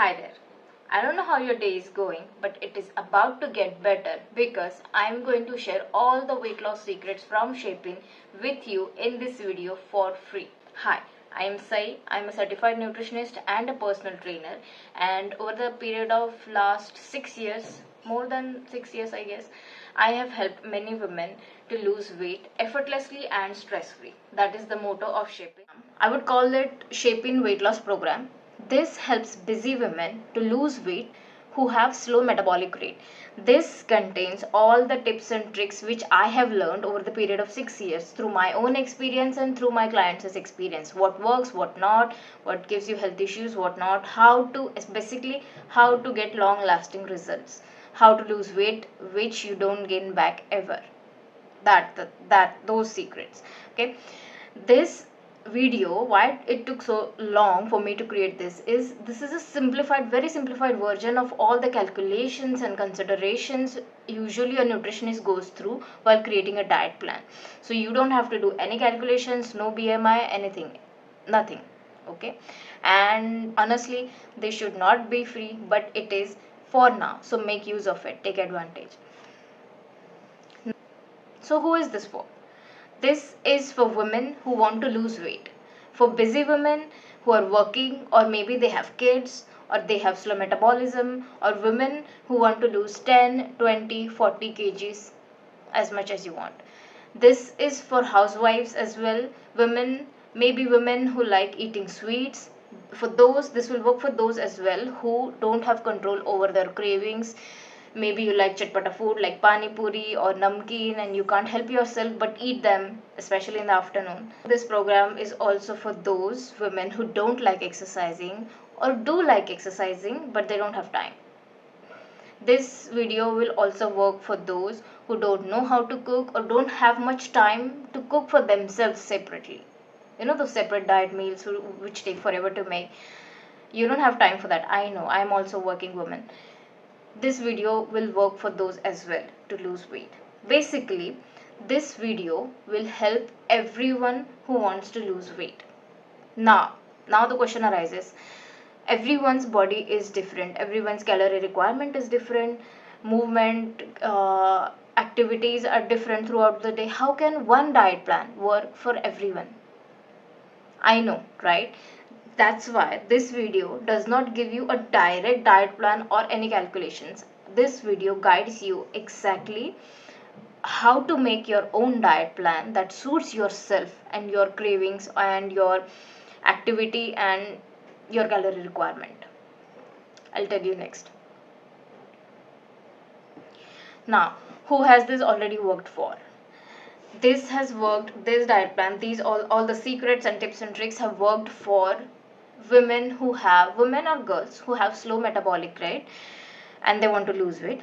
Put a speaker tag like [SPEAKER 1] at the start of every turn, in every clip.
[SPEAKER 1] Hi there. I don't know how your day is going, but it is about to get better because I'm going to share all the weight loss secrets from Shaping with you in this video for free. Hi, I am Sai. I'm a certified nutritionist and a personal trainer, and over the period of last 6 years, more than 6 years I guess, I have helped many women to lose weight effortlessly and stress-free. That is the motto of Shaping. I would call it Shaping Weight Loss Program. This helps busy women to lose weight who have slow metabolic rate. This contains all the tips and tricks which I have learned over the period of 6 years through my own experience and through my clients' experience. What works, what not, what gives you health issues, what not, basically how to get long lasting results, how to lose weight which you don't gain back ever. Those secrets. Okay, this video, why it took so long for me to create this is a simplified, very simplified version of all the calculations and considerations usually a nutritionist goes through while creating a diet plan. So you don't have to do any calculations, no BMI, anything, nothing. Okay, and honestly they should not be free, but it is for now, so make use of it, take advantage. So who is this for? This is for women who want to lose weight, for busy women who are working, or maybe they have kids, or they have slow metabolism, or women who want to lose 10, 20, 40 kgs, as much as you want. This is for housewives as well, maybe women who like eating sweets. For those, this will work for those as well who don't have control over their cravings. Maybe you like chatpata food like panipuri or namkeen and you can't help yourself but eat them, especially in the afternoon. This program is also for those women who don't like exercising or do like exercising but they don't have time. This video will also work for those who don't know how to cook or don't have much time to cook for themselves separately. You know, those separate diet meals which take forever to make. You don't have time for that. I know, I'm also a working woman. This video will work for those as well to lose weight. Basically, this video will help everyone who wants to lose weight. Now the question arises. Everyone's body is different. Everyone's calorie requirement is different. Movement, activities are different throughout the day. How can one diet plan work for everyone? I know, right? That's why this video does not give you a direct diet plan or any calculations. This video guides you exactly how to make your own diet plan that suits yourself and your cravings and your activity and your calorie requirement. I'll tell you next. Now, who has this already worked for? This has worked, this diet plan, these all the secrets and tips and tricks have worked for women or girls who have slow metabolic rate and they want to lose weight.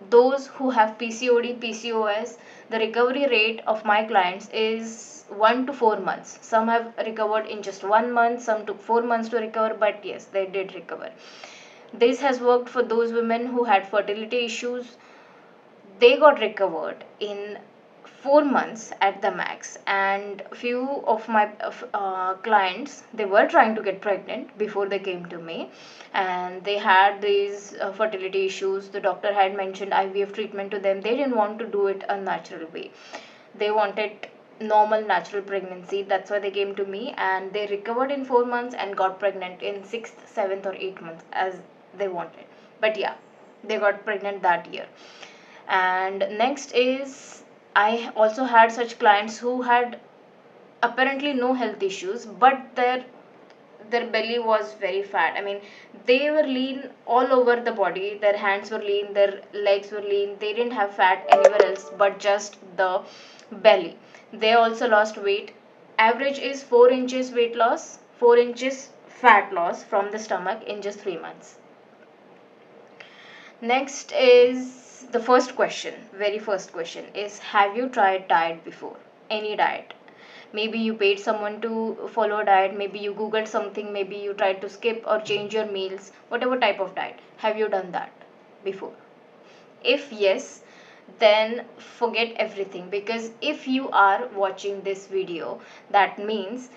[SPEAKER 1] Those who have PCOD, PCOS, the recovery rate of my clients is 1 to 4 months. Some have recovered in just 1 month, some took 4 months to recover, but yes, they did recover. This has worked for those women who had fertility issues. They got recovered in 4 months at the max, and few of my clients, they were trying to get pregnant before they came to me, and they had these fertility issues. The doctor had mentioned IVF treatment to them. They didn't want to do it a natural way. They wanted normal natural pregnancy. That's why they came to me, and they recovered in 4 months and got pregnant in 6th, 7th or 8th months as they wanted. But yeah, they got pregnant that year. And next is, I also had such clients who had apparently no health issues, but their belly was very fat. I mean, they were lean all over the body. Their hands were lean, their legs were lean. They didn't have fat anywhere else but just the belly. They also lost weight. Average is 4 inches weight loss, 4 inches fat loss from the stomach in just 3 months. Next is the first question, very first question is, have you tried diet before? Any diet? Maybe you paid someone to follow a diet, maybe you googled something, maybe you tried to skip or change your meals, whatever type of diet. Have you done that before? If yes, then forget everything, because if you are watching this video, that means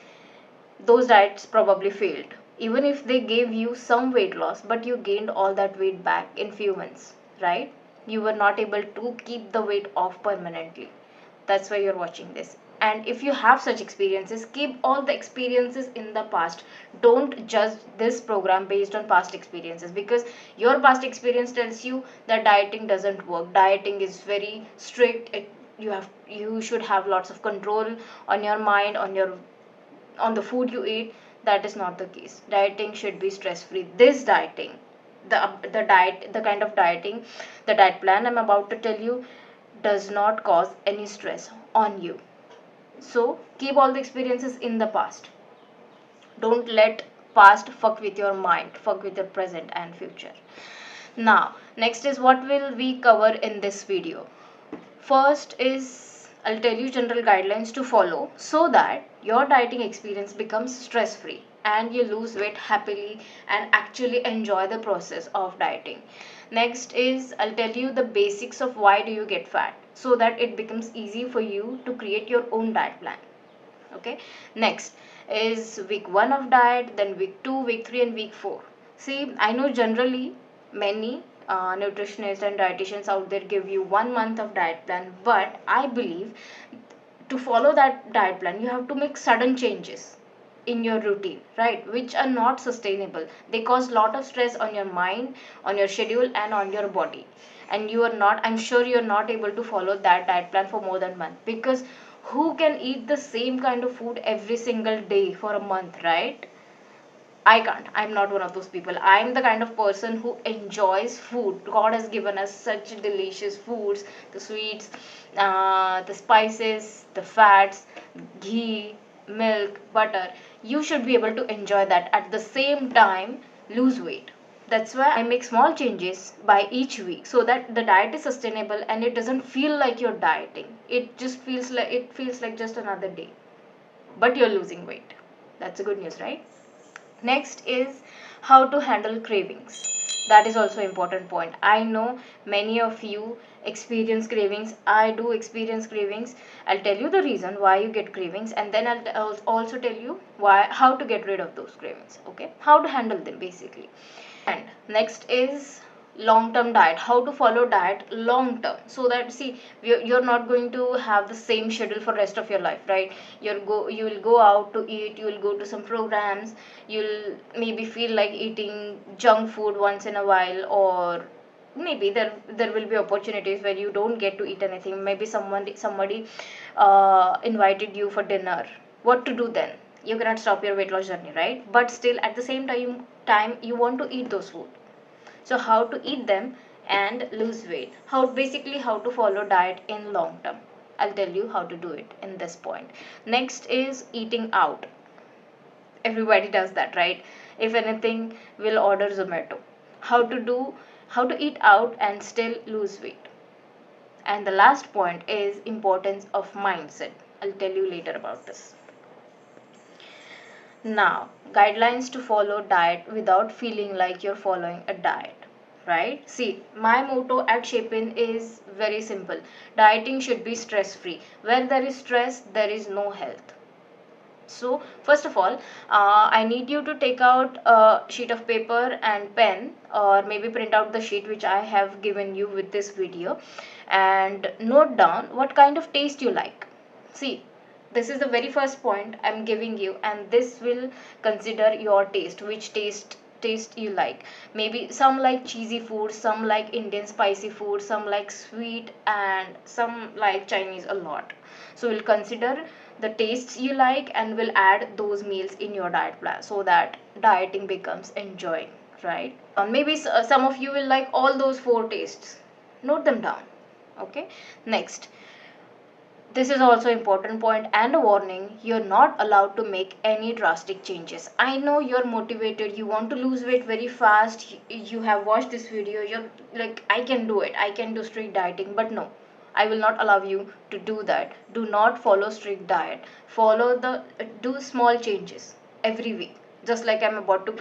[SPEAKER 1] those diets probably failed. Even if they gave you some weight loss, but you gained all that weight back in few months, right? You were not able to keep the weight off permanently. That's why you're watching this. And if you have such experiences, keep all the experiences in the past. Don't judge this program based on past experiences, because your past experience tells you that dieting doesn't work. Dieting is very strict. You should have lots of control on your mind, on the food you eat. That is not the case. Dieting should be stress free. This dieting, the diet, the kind of dieting, the diet plan I'm about to tell you, does not cause any stress on you. So keep all the experiences in the past. Don't let past fuck with your mind, fuck with your present and future. Now next is what will we cover in this video. First is, I'll tell you general guidelines to follow so that your dieting experience becomes stress free and you lose weight happily and actually enjoy the process of dieting. Next is, I'll tell you the basics of why do you get fat so that it becomes easy for you to create your own diet plan. Okay. Next is week 1 of diet, then week 2, week 3 and week 4. See, I know generally many nutritionists and dietitians out there give you 1 month of diet plan, but I believe to follow that diet plan you have to make sudden changes in your routine, right, which are not sustainable. They cause lot of stress on your mind, on your schedule and on your body, and you are not, I'm sure you're not able to follow that diet plan for more than a month, because who can eat the same kind of food every single day for a month, right? I can't. I'm not one of those people. I'm the kind of person who enjoys food. God has given us such delicious foods, the sweets, the spices, the fats, ghee, milk, butter. You should be able to enjoy that at the same time lose weight. That's why I make small changes by each week so that the diet is sustainable and it doesn't feel like you're dieting. It feels like just another day. But you're losing weight. That's a good news, right? Next is how to handle cravings. That is also important point. I know many of you experience cravings. I do experience cravings. I'll tell you the reason why you get cravings, and then I'll also tell you why, how to get rid of those cravings. Okay, how to handle them basically. And next is long term diet, how to follow diet long term, so that, see, you're not going to have the same schedule for rest of your life, right? You will go out to eat, you will go to some programs, you'll maybe feel like eating junk food once in a while, or maybe there will be opportunities where you don't get to eat anything. Maybe somebody invited you for dinner. What to do then? You cannot stop your weight loss journey, right? But still at the same time you want to eat those food. So how to eat them and lose weight, how to follow diet in long term. I'll tell you how to do it in this point. Next is eating out. Everybody does that, right? If anything, we'll order Zomato. How to eat out and still lose weight. And the last point is importance of mindset. I'll tell you later about this. Now, guidelines to follow diet without feeling like you're following a diet, right? See, my motto at Shapin is very simple. Dieting should be stress free. Where there is stress, there is no health. So, first of all, I need you to take out a sheet of paper and pen, or maybe print out the sheet which I have given you with this video, and note down what kind of taste you like. See, this is the very first point I'm giving you, and this will consider your taste, which taste you like. Maybe some like cheesy food, some like Indian spicy food, some like sweet, and some like Chinese a lot. So we'll consider the tastes you like and will add those meals in your diet plan so that dieting becomes enjoying, right? Maybe some of you will like all those four tastes. Note them down. Okay. Next, this is also important point and a warning. You're not allowed to make any drastic changes. I know you're motivated, you want to lose weight very fast, you have watched this video, you're like, I can do it, I can do strict dieting. But no, I will not allow you to do that. Do not follow strict diet. Follow the Do small changes every week, just like I'm about to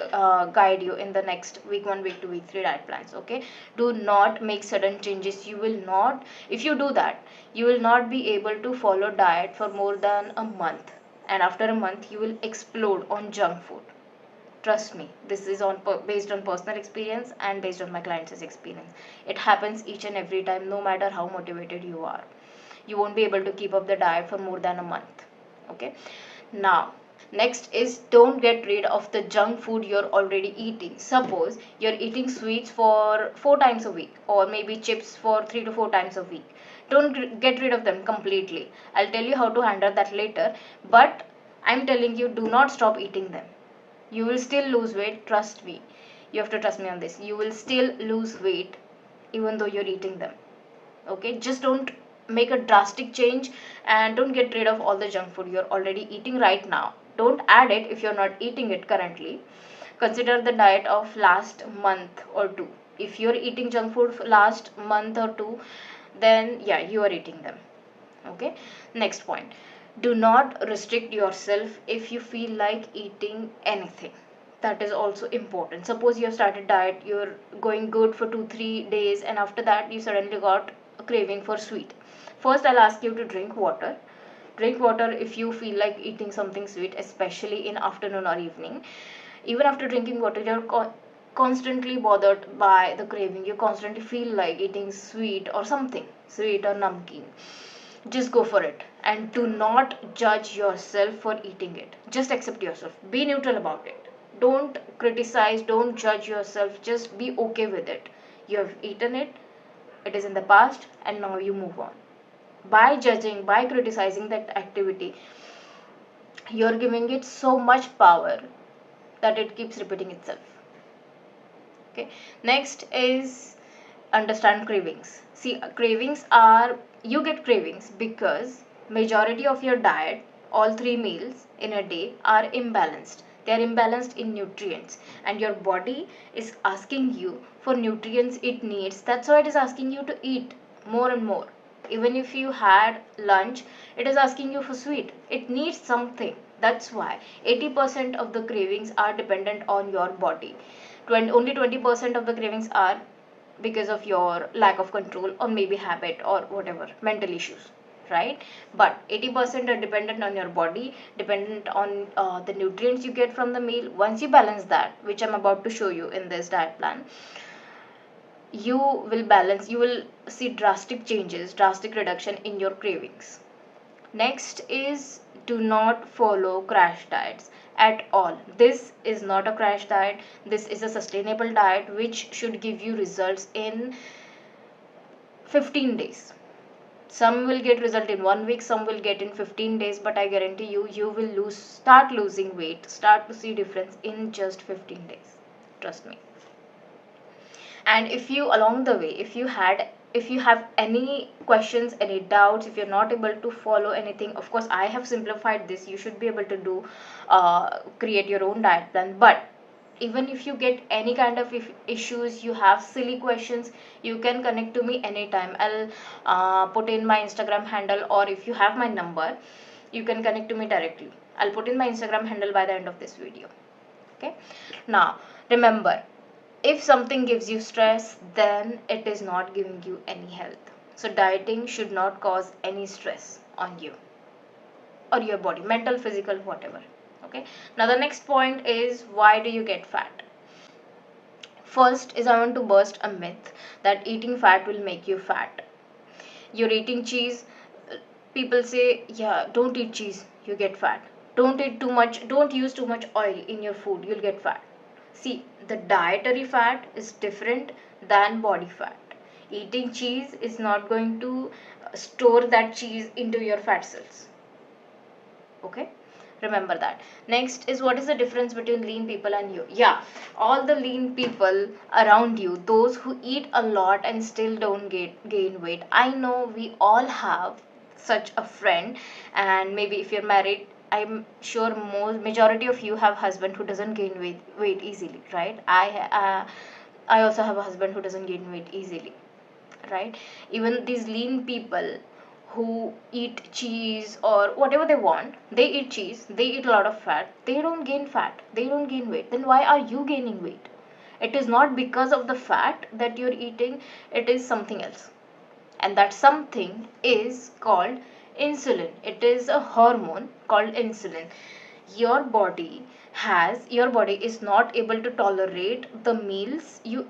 [SPEAKER 1] guide you in the next week 1, week 2, week 3 diet plans. Okay, do not make sudden changes. You will not, if you do that, you will not be able to follow diet for more than a month, and after a month you will explode on junk food. Trust me, this is based on personal experience and based on my clients' experience. It happens each and every time, no matter how motivated you are. You won't be able to keep up the diet for more than a month. Okay. Now, next is don't get rid of the junk food you're already eating. Suppose you're eating sweets for 4 times a week, or maybe chips for 3 to 4 times a week. Don't get rid of them completely. I'll tell you how to handle that later, but I'm telling you, do not stop eating them. You will still lose weight, trust me. You have to trust me on this. You will still lose weight even though you're eating them. Okay, just don't make a drastic change, and don't get rid of all the junk food you're already eating right now. Don't add it if you're not eating it currently. Consider the diet of last month or two. If you're eating junk food for last month or two, then yeah, you are eating them. Okay. Next point, do not restrict yourself if you feel like eating anything. That is also important. Suppose you have started diet, you're going good for 2 3 days, and after that you suddenly got a craving for sweet. First, I'll ask you to drink water. Drink water if you feel like eating something sweet, especially in afternoon or evening. Even after drinking water, you're constantly bothered by the craving. You constantly feel like eating sweet or something, sweet or namkeen. Just go for it, and do not judge yourself for eating it. Just accept yourself. Be neutral about it. Don't criticize, don't judge yourself. Just be okay with it. You have eaten it, it is in the past, and now you move on. By judging, by criticizing that activity, you're giving it so much power that it keeps repeating itself. Okay. Next is understand cravings. See, cravings are, you get cravings because majority of your diet, all 3 meals in a day, are imbalanced. They are imbalanced in nutrients, and your body is asking you for nutrients it needs. That's why it is asking you to eat more and more. Even if you had lunch, it is asking you for sweet. It needs something. That's why 80% of the cravings are dependent on your body. Only 20% of the cravings are because of your lack of control, or maybe habit, or whatever, mental issues, right? But 80% are dependent on your body, dependent on the nutrients you get from the meal. Once you balance that, which I'm about to show you in this diet plan, you will balance, you will see drastic changes, drastic reduction in your cravings. Next is, do not follow crash diets at all. This is not a crash diet. This is a sustainable diet which should give you results in 15 days. Some will get result in 1 week, some will get in 15 days, but I guarantee you, you will start losing weight, start to see difference in just 15 days. Trust me. And if you, along the way, if you have any questions, any doubts, if you're not able to follow anything, of course I have simplified this. You should be able to do create your own diet plan. But even if you get any kind of issues, you have silly questions, you can connect to me anytime. I'll put in my Instagram handle, or if you have my number, you can connect to me directly. I'll put in my Instagram handle by the end of this video. Okay. Now remember, if something gives you stress, then it is not giving you any health. So dieting should not cause any stress on you or your body, mental, physical, whatever. Okay. Now the next point is, why do you get fat? First is, I want to burst a myth that eating fat will make you fat. You're eating cheese. People say, yeah, don't eat cheese, you get fat. Don't eat too much, don't use too much oil in your food, you'll get fat. See, the dietary fat is different than body fat. Eating cheese is not going to store that cheese into your fat cells. Okay? Remember that. Next is, what is the difference between lean people and you? Yeah, all the lean people around you, those who eat a lot and still don't gain weight. I know we all have such a friend, and maybe if you're married, I'm sure majority of you have husband who doesn't gain weight easily, right? I also have a husband who doesn't gain weight easily, right? Even these lean people who eat cheese or whatever they want, they eat cheese, they eat a lot of fat, they don't gain fat, they don't gain weight. Then why are you gaining weight? It is not because of the fat that you're eating, it is something else. And that something is called insulin. It is a hormone called insulin. your body is not able to tolerate the meals you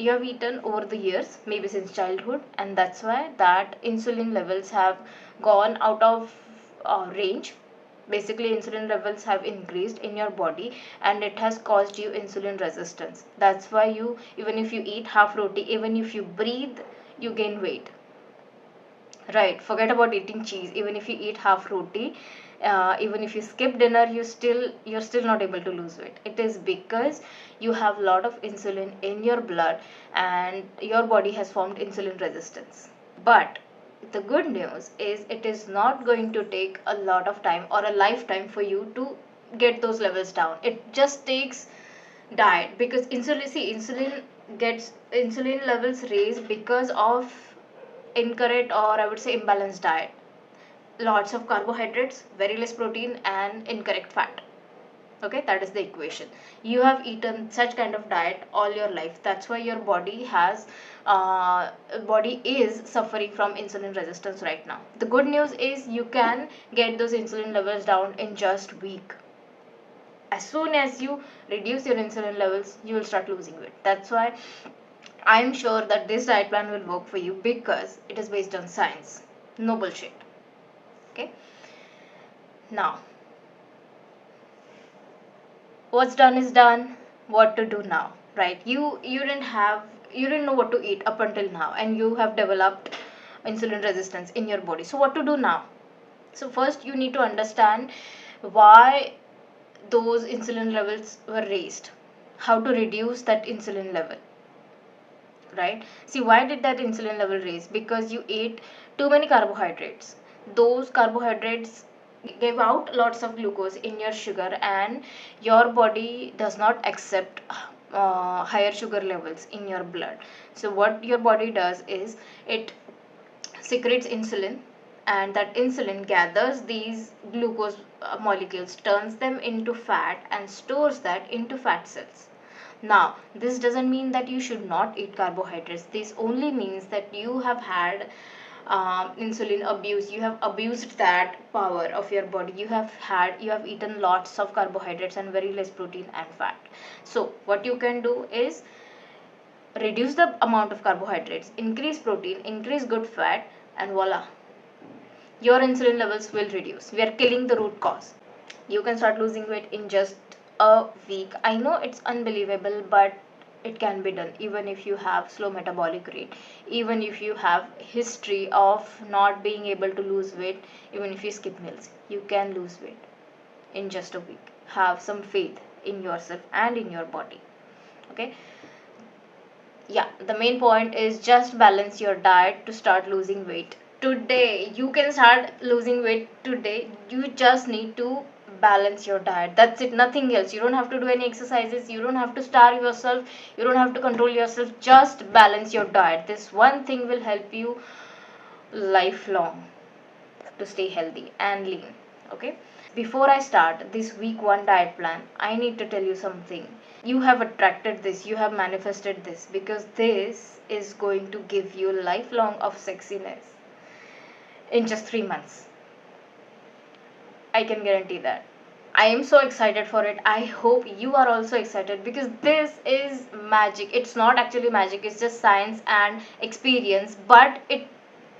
[SPEAKER 1] have eaten over the years, maybe since childhood, and that's why that insulin levels have gone out of range. Basically, insulin levels have increased in your body, and it has caused you insulin resistance. That's why you, even if you eat half roti, even if you breathe, you gain weight. Right, forget about eating cheese. Even if you eat half roti, even if you skip dinner, you're still not able to lose weight. It is because you have a lot of insulin in your blood, and your body has formed insulin resistance. But the good news is it is not going to take a lot of time or a lifetime for you to get those levels down. It just takes diet, because insulin levels raised because of incorrect, or I would say imbalanced diet. Lots of carbohydrates, very less protein, and incorrect fat. Okay, that is the equation. You have eaten such kind of diet all your life. That's why your body is suffering from insulin resistance right now. The good news is you can get those insulin levels down in just week. As soon as you reduce your insulin levels, you will start losing weight. That's why I am sure that this diet plan will work for you, because it is based on science. No bullshit. Okay. Now, what's done is done. What to do now, right? You didn't know what to eat up until now, and you have developed insulin resistance in your body. So what to do now? So first you need to understand why those insulin levels were raised, how to reduce that insulin level, right? See, why did that insulin level raise? Because you ate too many carbohydrates. Those carbohydrates gave out lots of glucose in your sugar, and your body does not accept higher sugar levels in your blood. So what your body does is it secretes insulin, and that insulin gathers these glucose molecules, turns them into fat, and stores that into fat cells. Now, this doesn't mean that you should not eat carbohydrates. This only means that you have had insulin abuse. You have abused that power of your body. You have eaten lots of carbohydrates and very less protein and fat. So what you can do is reduce the amount of carbohydrates, increase protein, increase good fat, and voila, your insulin levels will reduce. We are killing the root cause. You can start losing weight in just a week. I know it's unbelievable, but it can be done. Even if you have slow metabolic rate, even if you have history of not being able to lose weight, even if you skip meals, you can lose weight in just a week. Have some faith in yourself and in your body. Okay. Yeah, the main point is just balance your diet to start losing weight. Today, you can start losing weight today. You just need to balance your diet. That's it, nothing else. You don't have to do any exercises. You don't have to starve yourself. You don't have to control yourself. Just balance your diet. This one thing will help you lifelong to stay healthy and lean. Okay. Before I start this week 1 diet plan, I need to tell you something. You have attracted this, you have manifested this, because this is going to give you lifelong of sexiness in just 3 months. I can guarantee that. I am so excited for it. I hope you are also excited, because this is magic. It's not actually magic, it's just science and experience, but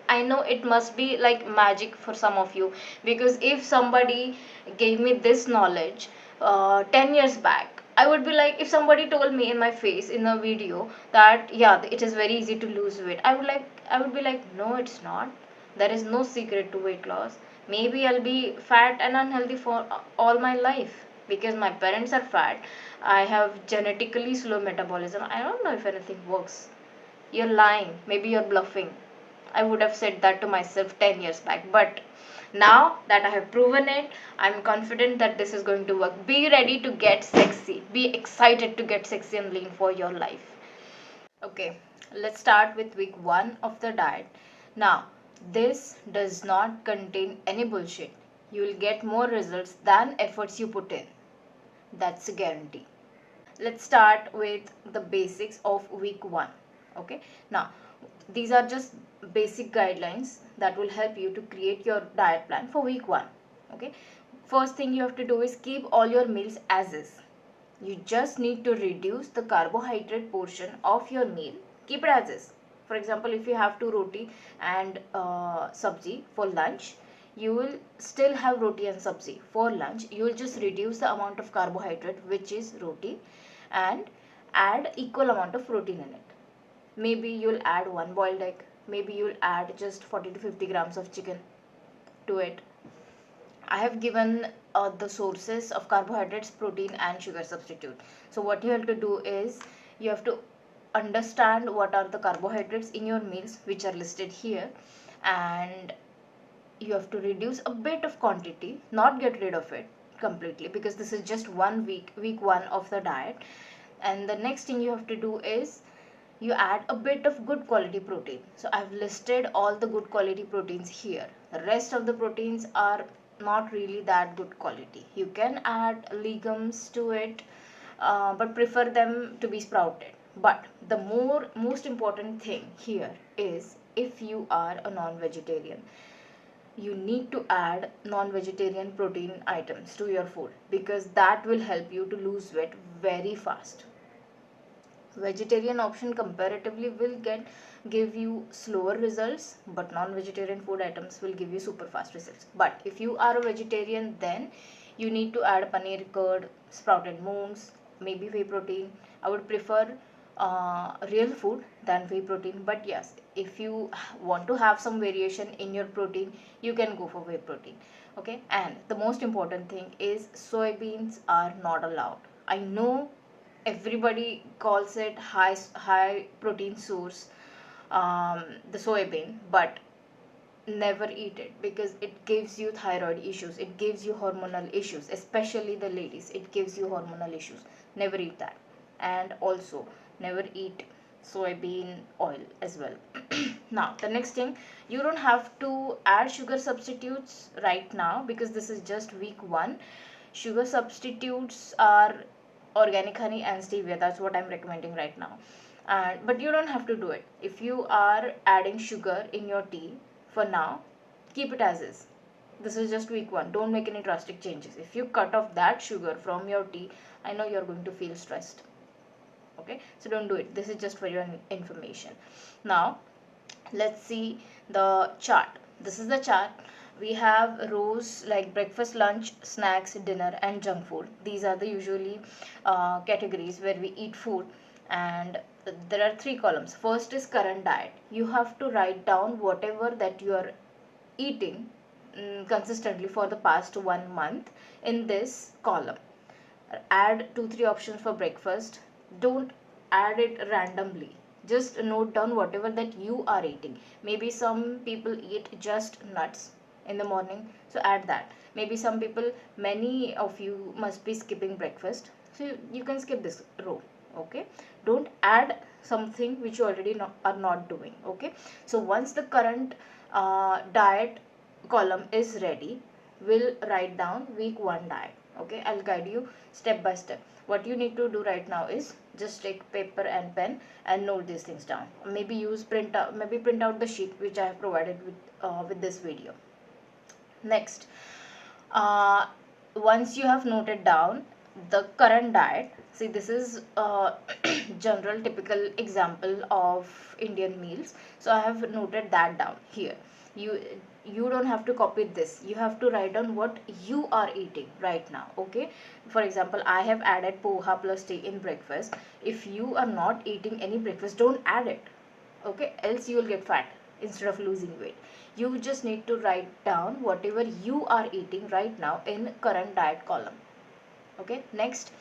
[SPEAKER 1] I know it must be like magic for some of you, because if somebody gave me this knowledge 10 years back, I would be like, if somebody told me in my face in a video that yeah, it is very easy to lose weight, I would be like, no, it's not. There is no secret to weight loss. Maybe I'll be fat and unhealthy for all my life because my parents are fat. I have genetically slow metabolism. I don't know if anything works. You're lying. Maybe you're bluffing. I would have said that to myself 10 years back. But now that I have proven it, I'm confident that this is going to work. Be ready to get sexy. Be excited to get sexy and lean for your life. Okay, let's start with week 1 of the diet. Now, this does not contain any bullshit. You will get more results than efforts you put in. That's a guarantee. Let's start with the basics of week 1. Okay, now these are just basic guidelines that will help you to create your diet plan for week 1. Okay, First thing you have to do is keep all your meals as is. You just need to reduce the carbohydrate portion of your meal. Keep it as is. For example, if you have two roti and sabzi for lunch, you will still have roti and sabzi for lunch. You will just reduce the amount of carbohydrate, which is roti, and add equal amount of protein in it. Maybe you'll add one boiled egg. Maybe you'll add just 40 to 50 grams of chicken to it. I have given the sources of carbohydrates, protein, and sugar substitute. So what you have to do is you have to understand what are the carbohydrates in your meals, which are listed here, and you have to reduce a bit of quantity, not get rid of it completely, because this is just 1 week, week one of the diet. And the next thing you have to do is you add a bit of good quality protein. So I've listed all the good quality proteins here. The rest of the proteins are not really that good quality. You can add legumes to it, but prefer them to be sprouted. But the most important thing here is, if you are a non-vegetarian, you need to add non-vegetarian protein items to your food, because that will help you to lose weight very fast. Vegetarian option comparatively will give you slower results, but non-vegetarian food items will give you super fast results. But if you are a vegetarian, then you need to add paneer curd, sprouted moons, maybe whey protein. I would prefer real food than whey protein, but yes, if you want to have some variation in your protein, you can go for whey protein. Okay, and the most important thing is soybeans are not allowed. I know everybody calls it high protein source, the soybean, but never eat it, because it gives you thyroid issues, it gives you hormonal issues, especially the ladies, it gives you hormonal issues. Never eat that. And also never eat soybean oil as well. Now the next thing, you don't have to add sugar substitutes right now, because this is just week one. Sugar substitutes are organic honey and stevia. That's what I'm recommending right now. But you don't have to do it. If you are adding sugar in your tea for now, keep it as is. This is just week one. Don't make any drastic changes. If you cut off that sugar from your tea, I know you're going to feel stressed. Okay, so don't do it. This is just for your information. Now let's see the chart. This is the chart. We have rows like breakfast, lunch, snacks, dinner, and junk food. These are the usually categories where we eat food. And there are 3 columns. First is current diet. You have to write down whatever that you are eating consistently for the past 1 month in this column. Add 2-3 options for breakfast. Don't add it randomly. Just note down whatever that you are eating. Maybe some people eat just nuts in the morning, so add that. Maybe some people, many of you must be skipping breakfast, so you can skip this row. Okay, don't add something which you already are not doing. Okay, so once the current diet column is ready, we'll write down week 1 diet. Okay, I'll guide you step by step. What you need to do right now is just take paper and pen and note these things down. Maybe print out the sheet which I have provided with this video. Next, once you have noted down the current diet, see, this is a general typical example of Indian meals, so I have noted that down here. You don't have to copy this. You have to write down what you are eating right now. Okay, for example, I have added poha plus tea in breakfast. If you are not eating any breakfast, don't add it. Okay, else you will get fat instead of losing weight. You just need to write down whatever you are eating right now in current diet column. Okay, next,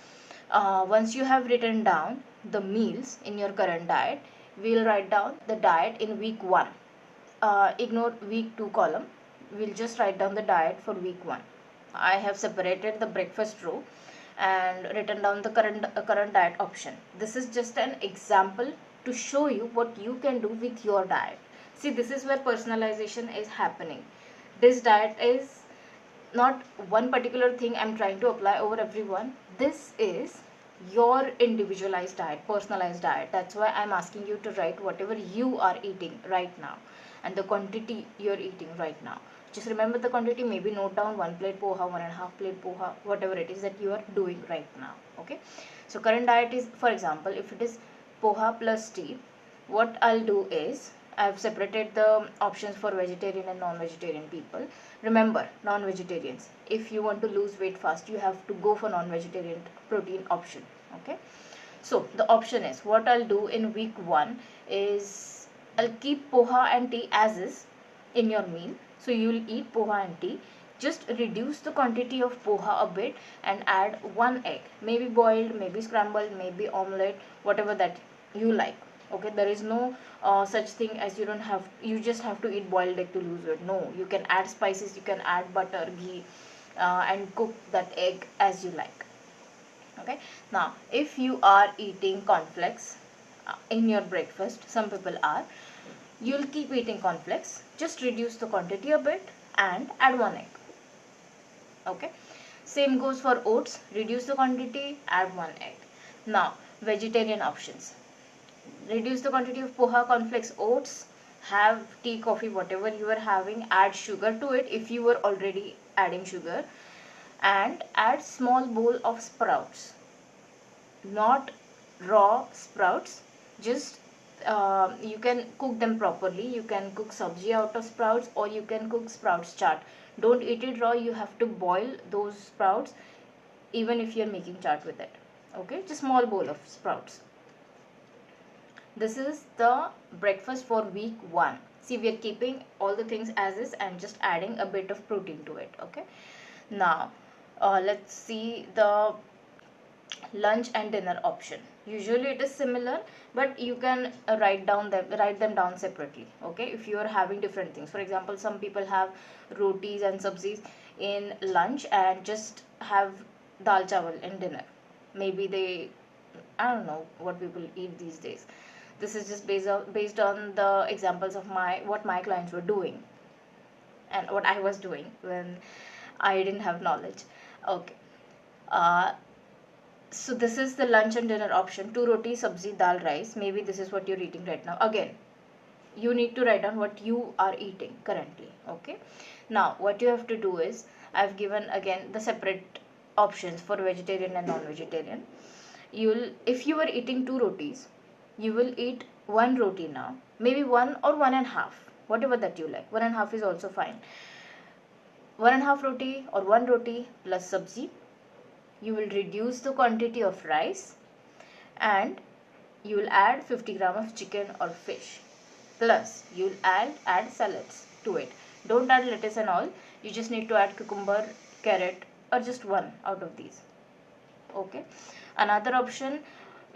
[SPEAKER 1] once you have written down the meals in your current diet, we'll write down the diet in week 1. Ignore week 2 column. We'll just write down the diet for week 1. I have separated the breakfast row and written down the current diet option. This is just an example to show you what you can do with your diet. See, this is where personalization is happening. This diet is not one particular thing I'm trying to apply over everyone. This is your individualized diet, personalized diet. That's why I'm asking you to write whatever you are eating right now and the quantity you're eating right now. Just remember the quantity, maybe note down 1 plate poha, 1.5 plate poha, whatever it is that you are doing right now. Okay, so current diet is, for example, if it is poha plus tea, what I'll do is I've separated the options for vegetarian and non-vegetarian people. Remember, non-vegetarians, if you want to lose weight fast, you have to go for non-vegetarian protein option. Okay, so the option is, what I'll do in week 1 is I'll keep poha and tea as is in your meal. So you will eat poha and tea. Just reduce the quantity of poha a bit and add 1 egg. Maybe boiled, maybe scrambled, maybe omelette, whatever that you like. Okay, there is no such thing as you just have to eat boiled egg to lose weight. No, you can add spices, you can add butter, ghee, and cook that egg as you like. Okay, now if you are eating cornflakes in your breakfast, some people are, you'll keep eating cornflakes, just reduce the quantity a bit and add 1 egg. Okay, same goes for oats, reduce the quantity, add 1 egg. Now vegetarian options, reduce the quantity of poha, cornflakes, oats, have tea, coffee, whatever you are having, add sugar to it if you were already adding sugar, and add small bowl of sprouts, not raw sprouts, just you can cook them properly. You can cook sabji out of sprouts, or you can cook sprouts chaat. Don't eat it raw, you have to boil those sprouts even if you're making chaat with it. Okay, just small bowl of sprouts. This is the breakfast for week 1. See, we are keeping all the things as is and just adding a bit of protein to it. Okay, now let's see the lunch and dinner option. Usually it is similar, but you can write them down separately. Okay, if you are having different things, for example, some people have rotis and sabzis in lunch and just have dal chawal in dinner. Maybe they, I don't know what people eat these days. This is just based on the examples of what my clients were doing and what I was doing when I didn't have knowledge. Okay, uh, so this is the lunch and dinner option: 2 roti, sabzi, dal, rice. Maybe this is what you're eating right now. Again, you need to write down what you are eating currently. Okay, now what you have to do is, I've given again the separate options for vegetarian and non-vegetarian. If you are eating 2 rotis, you will eat 1 roti now, maybe 1 or 1.5, whatever that you like. 1.5 is also fine. 1.5 roti or 1 roti plus sabzi. You will reduce the quantity of rice and you will add 50 gram of chicken or fish, plus you will add salads to it. Don't add lettuce and all, you just need to add cucumber, carrot, or just one out of these. Okay, another option,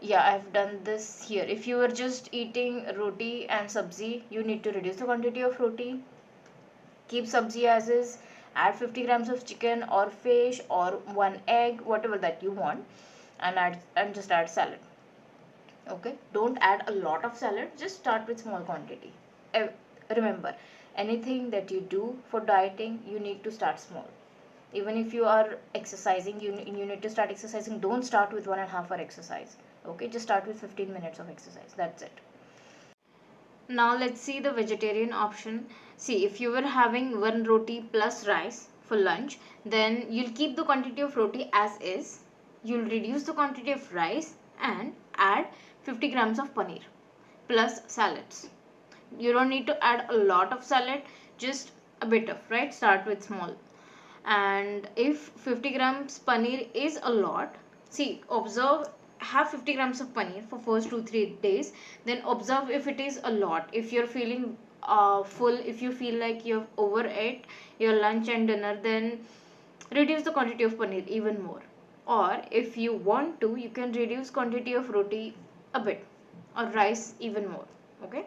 [SPEAKER 1] yeah, I've done this here. If you are just eating roti and sabzi, you need to reduce the quantity of roti, keep sabzi as is, add 50 grams of chicken or fish or 1 egg, whatever that you want, and just add salad. Okay, don't add a lot of salad, just start with small quantity. Remember, anything that you do for dieting, you need to start small. Even if you are exercising, you need to start exercising. Don't start with 1.5 hour exercise. Okay, just start with 15 minutes of exercise. That's it. Now let's see the vegetarian option. See, if you were having 1 roti plus rice for lunch, then you'll keep the quantity of roti as is. You'll reduce the quantity of rice and add 50 grams of paneer plus salads. You don't need to add a lot of salad, just a bit of, right? Start with small. And if 50 grams paneer is a lot, see, observe, have 50 grams of paneer for first 2-3 days, then observe if it is a lot. If you're feeling full, if you feel like you've overate your lunch and dinner, then reduce the quantity of paneer even more. Or if you want to, you can reduce quantity of roti a bit or rice even more. Okay,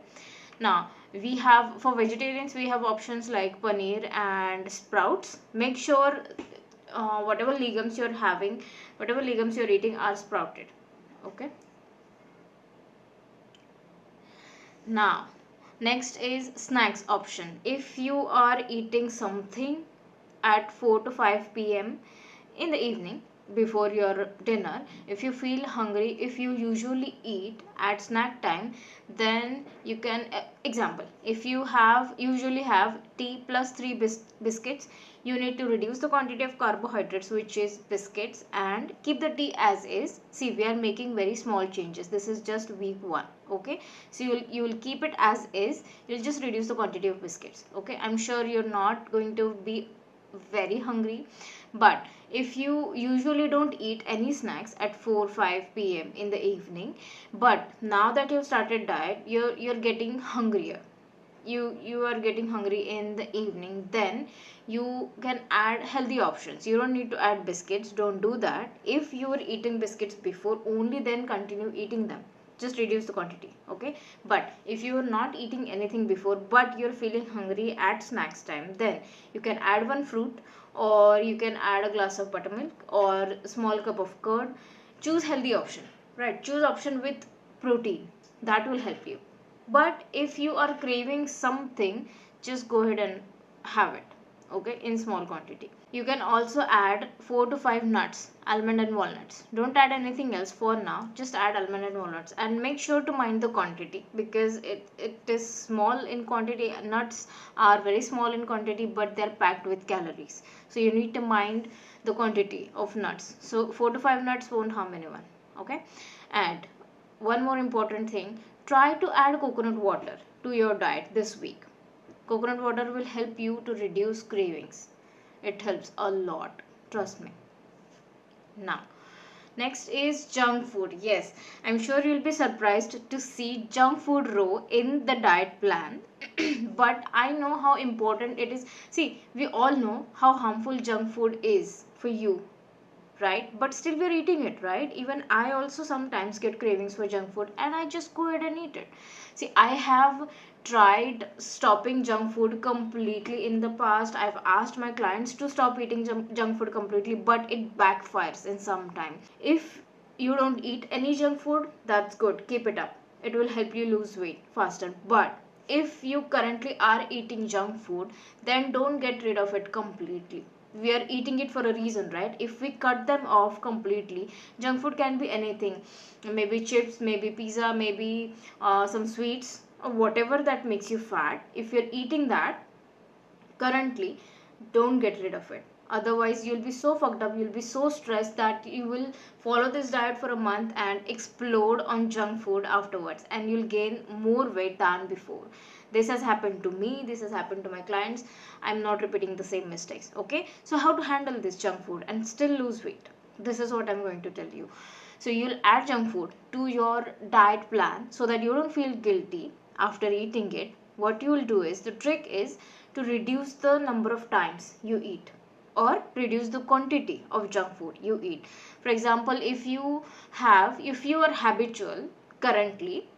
[SPEAKER 1] now we have, for vegetarians, we have options like paneer and sprouts. Make sure whatever legumes you're having, whatever legumes you're eating are sprouted. Okay, now next is snacks option. If you are eating something at 4 to 5 p.m. in the evening, before your dinner, if you feel hungry, if you usually eat at snack time, then you can example, if you have usually have tea plus 3 biscuits, you need to reduce the quantity of carbohydrates, which is biscuits, and keep the tea as is. See, we are making very small changes, this is just week 1. Okay, so you will keep it as is, you'll just reduce the quantity of biscuits. Okay, I'm sure you're not going to be very hungry, but if you usually don't eat any snacks at 4 5 p.m. in the evening, but now that you've started diet, you're getting hungrier, you are getting hungry in the evening, then you can add healthy options. You don't need to add biscuits, don't do that. If you were eating biscuits before, only then continue eating them, just reduce the quantity. Okay, but if you are not eating anything before but you're feeling hungry at snacks time, then you can add one fruit, or you can add a glass of buttermilk or a small cup of curd. Choose healthy option, right? Choose option with protein, that will help you. But if you are craving something, just go ahead and have it, okay, in small quantity. You can also add 4 to 5 nuts, almond and walnuts. Don't add anything else for now, just add almond and walnuts, and make sure to mind the quantity, because it is small in quantity. Nuts are very small in quantity, but they're packed with calories, so you need to mind the quantity of nuts. So 4 to 5 nuts won't harm anyone. Okay, and one more important thing, try to add coconut water to your diet this week. Coconut water will help you to reduce cravings. It helps a lot, trust me. Now, next is junk food. Yes, I'm sure you'll be surprised to see junk food row in the diet plan. But I know how important it is. See, we all know how harmful junk food is for you, right? But still we're eating it, right? Even I also sometimes get cravings for junk food, and I just go ahead and eat it. See, I have tried stopping junk food completely in the past. I've asked my clients to stop eating junk food completely, but it backfires in some time. If you don't eat any junk food, that's good, keep it up, it will help you lose weight faster. But if you currently are eating junk food, then don't get rid of it completely. We are eating it for a reason, right? If we cut them off completely, junk food can be anything, maybe chips, maybe pizza, maybe some sweets, or whatever that makes you fat. If you're eating that currently, don't get rid of it, otherwise you'll be so fucked up, you'll be so stressed that you will follow this diet for a month and explode on junk food afterwards, and you'll gain more weight than before. This has happened to me, this has happened to my clients. I'm not repeating the same mistakes. Okay, so how to handle this junk food and still lose weight, this is what I'm going to tell you. So you'll add junk food to your diet plan so that you don't feel guilty after eating it. What you will do is, the trick is to reduce the number of times you eat, or reduce the quantity of junk food you eat. For example, if you are habitual currently,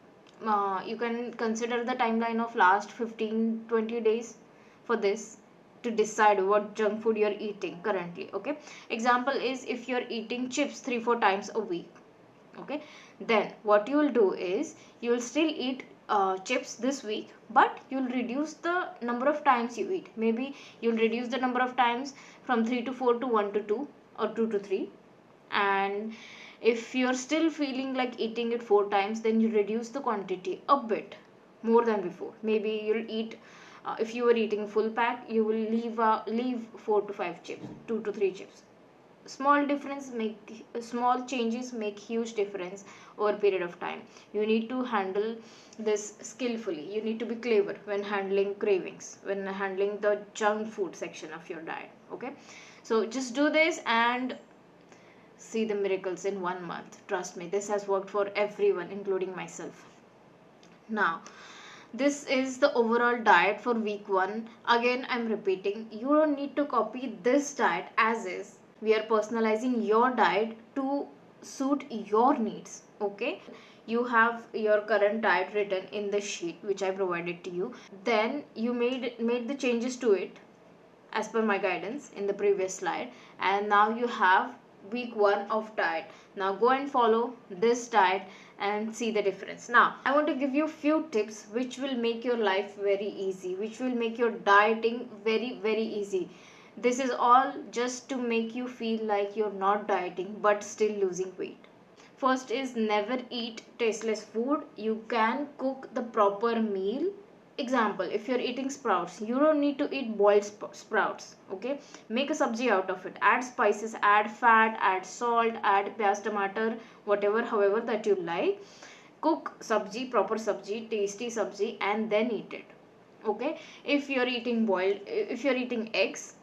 [SPEAKER 1] you can consider the timeline of last 15-20 days for this, to decide what junk food you're eating currently. Okay, example is, if you're eating chips 3-4 times a week, okay, then what you will do is, you will still eat chips this week, but you'll reduce the number of times you eat. Maybe you'll reduce the number of times from 3 to 4 to 1 to 2, or 2 to 3. And if you're still feeling like eating it 4 times, then you reduce the quantity a bit more than before. Maybe you'll eat, if you were eating full pack, you will leave 4 to 5 chips, 2 to 3 chips. Small changes make huge difference over a period of time. You need to handle this skillfully, you need to be clever when handling cravings, when handling the junk food section of your diet. Okay, so just do this and see the miracles in 1 month. Trust me, this has worked for everyone, including myself. Now, this is the overall diet for week 1. Again, I'm repeating, you don't need to copy this diet as is. We are personalizing your diet to suit your needs. Okay, you have your current diet written in the sheet which I provided to you. Then you made the changes to it as per my guidance in the previous slide, and now you have week 1 of diet. Now go and follow this diet and see the difference. Now I want to give you few tips which will make your life very easy, which will make your dieting very easy. This is all just to make you feel like you're not dieting but still losing weight. First is never eat tasteless food. You can cook the proper meal. Example, if you're eating sprouts, you don't need to eat boiled sprouts. Okay, make a sabji out of it. Add spices, add fat, add salt, add pyaz, tomato, whatever, however that you like. Cook sabji, proper sabji, tasty sabji, and then eat it. Okay, if you're eating boiled, if you're eating eggs,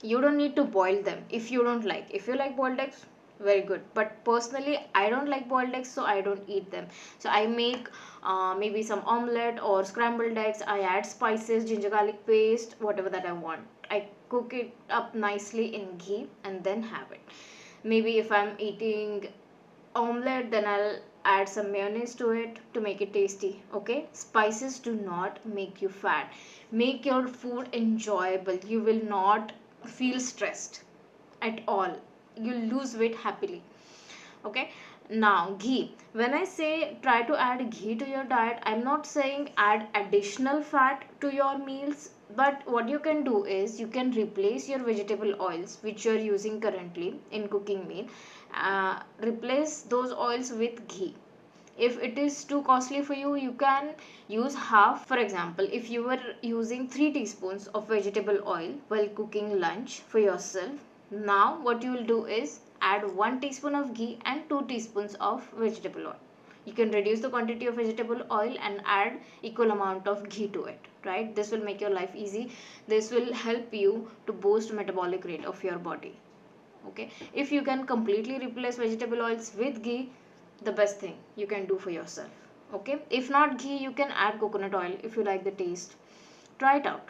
[SPEAKER 1] you don't need to boil them if you don't like. If you like boiled eggs, very good, but personally I don't like boiled eggs, so I don't eat them. So I make maybe some omelette or scrambled eggs. I add spices, ginger garlic paste, whatever that I want. I cook it up nicely in ghee and then have it. Maybe if I'm eating omelette, then I'll add some mayonnaise to it to make it tasty. Okay, spices do not make you fat. Make your food enjoyable. You will not feel stressed at all. You lose weight happily. Okay, now ghee. When I say try to add ghee to your diet, I'm not saying add additional fat to your meals, but what you can do is you can replace your vegetable oils which you're using currently in cooking meal. Replace those oils with ghee. If it is too costly for you, you can use half. For example, if you were using 3 teaspoons of vegetable oil while cooking lunch for yourself, now what you will do is add 1 teaspoon of ghee and 2 teaspoons of vegetable oil. You can reduce the quantity of vegetable oil and add equal amount of ghee to it, right? This will make your life easy. This will help you to boost metabolic rate of your body. Okay, if you can completely replace vegetable oils with ghee, the best thing you can do for yourself. Okay, if not ghee, you can add coconut oil if you like the taste. Try it out.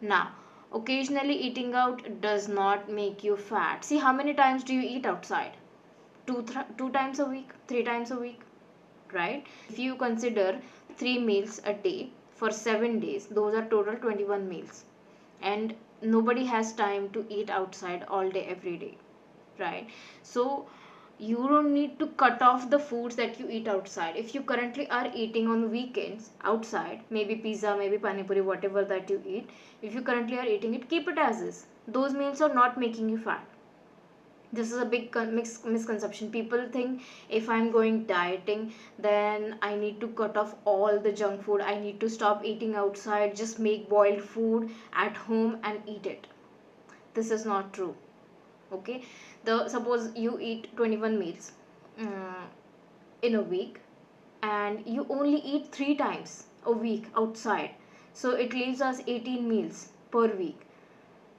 [SPEAKER 1] Now, occasionally eating out does not make you fat. See, how many times do you eat outside? Two times a week, 3 times a week, right? If you consider 3 meals a day for 7 days, those are total 21 meals. And nobody has time to eat outside all day every day, right? So you don't need to cut off the foods that you eat outside. If you currently are eating on weekends outside, maybe pizza, maybe panipuri, whatever that you eat, if you currently are eating it, keep it as is. Those meals are not making you fat. This is a big misconception. People think if I'm going dieting, then I need to cut off all the junk food. I need to stop eating outside, just make boiled food at home and eat it. This is not true. Okay, suppose you eat 21 meals in a week, and you only eat 3 times a week outside, so it leaves us 18 meals per week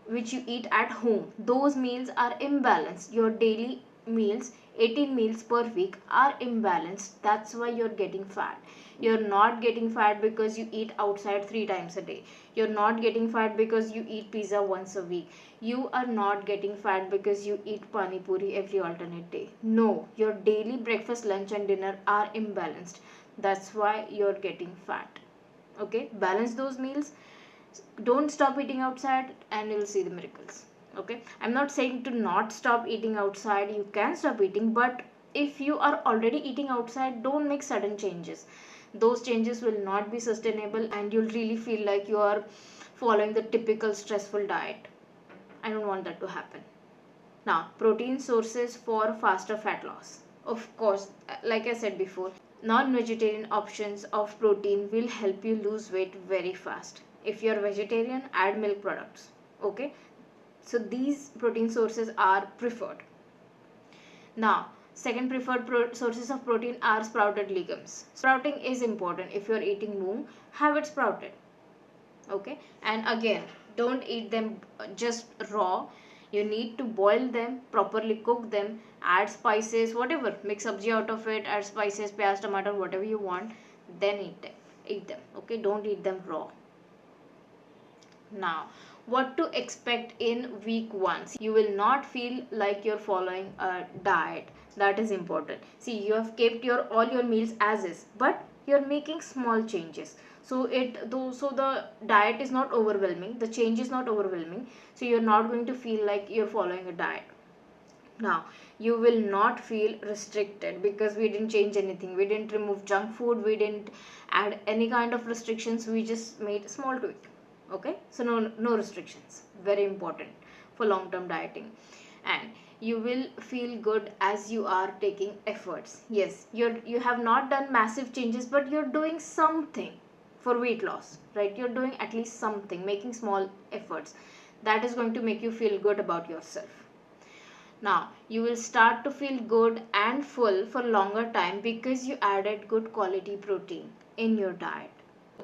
[SPEAKER 1] which you eat at home. Those meals are imbalanced. Your daily meals, 18 meals per week, are imbalanced. That's why you're getting fat. You're not getting fat because you eat outside 3 times a day. You're not getting fat because you eat pizza once a week. You are not getting fat because you eat pani puri every alternate day. No, your daily breakfast, lunch, and dinner are imbalanced. That's why you're getting fat. Okay, balance those meals. Don't stop eating outside and you'll see the miracles. Okay, I'm not saying to not stop eating outside. You can stop eating, but if you are already eating outside, don't make sudden changes. Those changes will not be sustainable and you'll really feel like you are following the typical stressful diet. I don't want that to happen. Now, protein sources for faster fat loss. Of course, like I said before, non-vegetarian options of protein will help you lose weight very fast. If you're vegetarian, add milk products. Okay, so these protein sources are preferred. Now, second preferred sources of protein are sprouted legumes. Sprouting is important. If you're eating moong, have it sprouted. Okay, and again, don't eat them just raw. You need to boil them, properly cook them, add spices, whatever, make sabji out of it, add spices, pyaz, tomato, whatever you want, then eat them. Okay, don't eat them raw. Now, what to expect in week 1? You will not feel like you're following a diet. That is important. See, you have kept all your meals as is, but you're making small changes. So the diet is not overwhelming. The change is not overwhelming. So you're not going to feel like you're following a diet. Now, you will not feel restricted because we didn't change anything. We didn't remove junk food. We didn't add any kind of restrictions. We just made a small tweak. Okay, so no restrictions, very important for long term dieting. And you will feel good as you are taking efforts. Yes, you have not done massive changes, but you're doing something for weight loss, right? You're doing at least something, making small efforts. That is going to make you feel good about yourself. Now, you will start to feel good and full for longer time because you added good quality protein in your diet.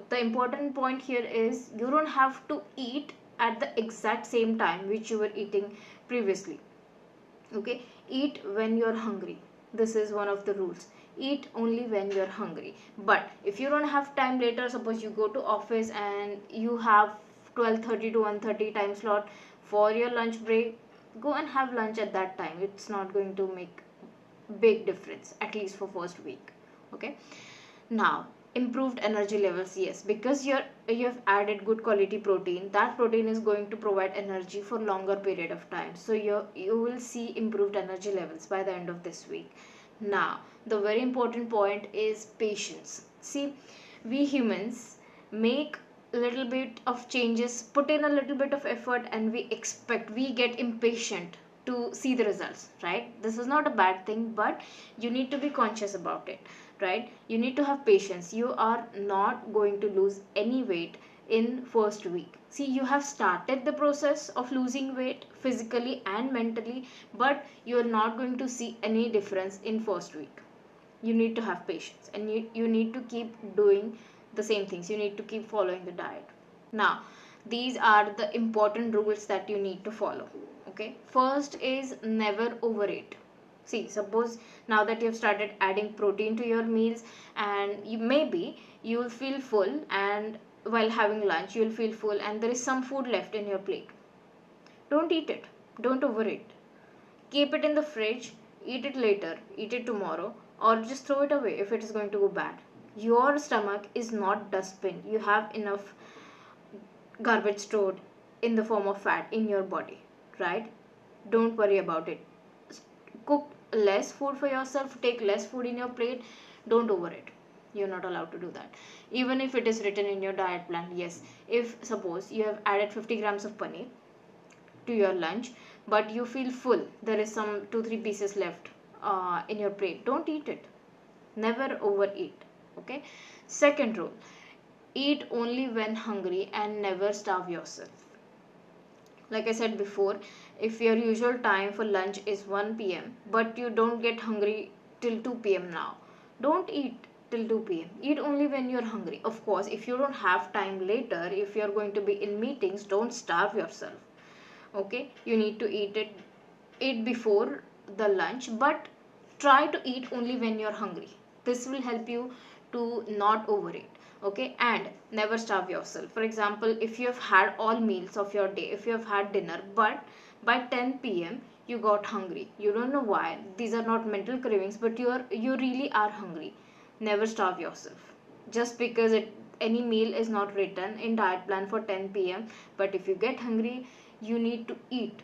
[SPEAKER 1] The important point here is you don't have to eat at the exact same time which you were eating previously. Okay, eat when you're hungry. This is one of the rules. Eat only when you're hungry. But if you don't have time later, suppose you go to office and you have 12:30 to 1:30 time slot for your lunch break, go and have lunch at that time. It's not going to make big difference, at least for first week. Okay, now improved energy levels, yes, because you have added good quality protein. That protein is going to provide energy for longer period of time, so you will see improved energy levels by the end of this week. Now the very important point is patience. See, we humans make a little bit of changes, put in a little bit of effort, and we get impatient to see the results, right? This is not a bad thing, but you need to be conscious about it, right? You need to have patience. You are not going to lose any weight in first week. See, you have started the process of losing weight physically and mentally, but you are not going to see any difference in first week. You need to have patience, and you need to keep doing the same things. You need to keep following the diet. Now, these are the important rules that you need to follow. Okay, first is never overeat. See, suppose now that you've started adding protein to your meals, and you'll feel full, and while having lunch you'll feel full and there is some food left in your plate. Don't eat it. Don't overeat. Keep it in the fridge, eat it later, eat it tomorrow, or just throw it away if it is going to go bad. Your stomach is not dustbin. You have enough garbage stored in the form of fat in your body, right? Don't worry about it. Cook less food for yourself, take less food in your plate. Don't over it. You're not allowed to do that, even if it is written in your diet plan. Yes, if suppose you have added 50 grams of paneer to your lunch, but you feel full, there is some 2 3 pieces left in your plate, don't eat it. Never overeat. Okay, second rule, eat only when hungry and never starve yourself. Like I said before, if your usual time for lunch is 1 p.m. but you don't get hungry till 2 p.m. now, don't eat till 2 p.m. Eat only when you're hungry. Of course, if you don't have time later, if you're going to be in meetings, don't starve yourself. Okay, you need to eat before the lunch, but try to eat only when you're hungry. This will help you to not overeat. Okay, and never starve yourself. For example, if you have had all meals of your day, if you have had dinner, but by 10 p.m. you got hungry, you don't know why, these are not mental cravings, but you really are hungry, never starve yourself. Just because any meal is not written in diet plan for 10 p.m., but if you get hungry, you need to eat.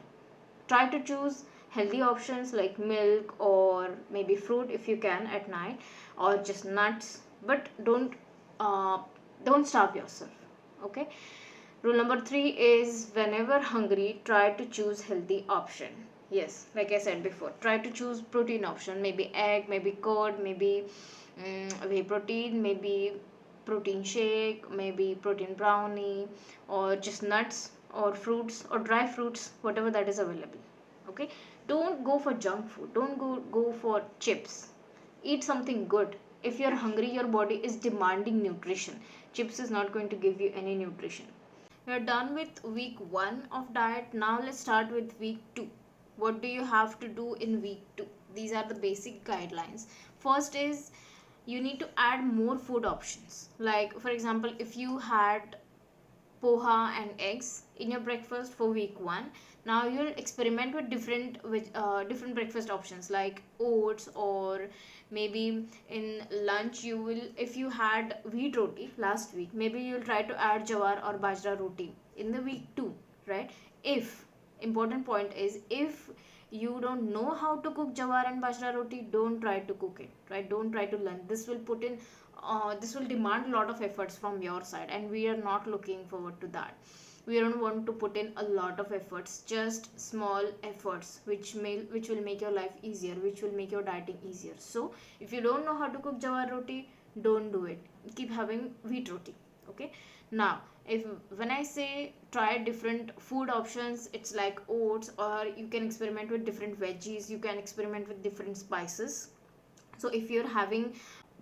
[SPEAKER 1] Try to choose healthy options like milk or maybe fruit if you can at night, or just nuts, but uh, don't starve yourself. Okay, rule number 3 is whenever hungry, try to choose healthy option. Yes, like I said before, try to choose protein option, maybe egg, maybe curd, maybe whey protein, maybe protein shake, maybe protein brownie, or just nuts or fruits or dry fruits, whatever that is available. Okay, don't go for junk food, don't go for chips. Eat something good. If you're hungry, your body is demanding nutrition. Chips is not going to give you any nutrition. We're done with week 1 of diet. Now let's start with week 2. What do you have to do in week 2? These are the basic guidelines. First is you need to add more food options. Like for example, if you had poha and eggs in your breakfast for week 1, now you'll experiment with different breakfast options like oats, or maybe in lunch you will, if you had wheat roti last week, maybe you'll try to add jawar or bajra roti in the week 2, right? If important point is, if you don't know how to cook jawar and bajra roti, don't try to cook it, right? Don't try to learn. This will put in this will demand a lot of efforts from your side, and we are not looking forward to that. We don't want to put in a lot of efforts, just small efforts which will make your life easier, which will make your dieting easier. So if you don't know how to cook jawar roti, don't do it. Keep having wheat roti. Okay. Now if when I say try different food options, it's like oats, or you can experiment with different veggies, you can experiment with different spices. So if you're having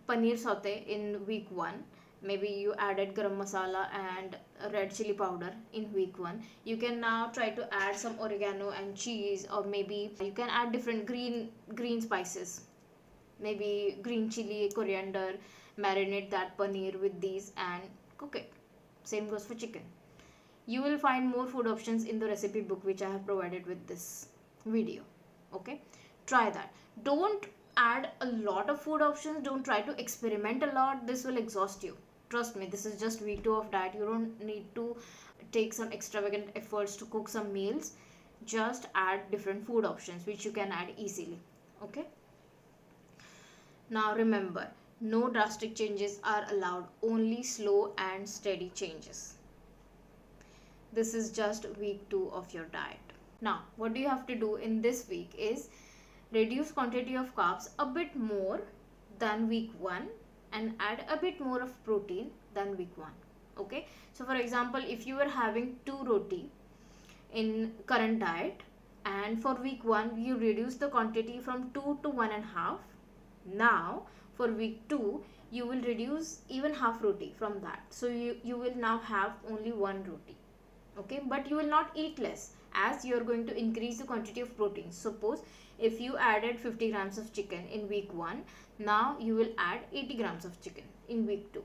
[SPEAKER 1] paneer saute in week 1, maybe you added garam masala and red chili powder in week 1, you can now try to add some oregano and cheese, or maybe you can add different green spices, maybe green chili, coriander. Marinate that paneer with these and cook it. Same goes for chicken. You will find more food options in the recipe book which I have provided with this video. Okay, try that. Don't add a lot of food options, don't try to experiment a lot. This will exhaust you. Trust me, this is just week 2 of diet. You don't need to take some extravagant efforts to cook some meals. Just add different food options which you can add easily. Okay, now remember, no drastic changes are allowed, only slow and steady changes. This is just week 2 of your diet. Now what do you have to do in this week is reduce quantity of carbs a bit more than week 1 and add a bit more of protein than week 1. Okay, so for example, if you were having 2 roti in current diet, and for week 1 you reduce the quantity from 2 to 1.5, now for week 2 you will reduce even half roti from that, so you will now have only 1 roti. Okay, but you will not eat less, as you are going to increase the quantity of protein. Suppose if you added 50 grams of chicken in week 1, now you will add 80 grams of chicken in week 2.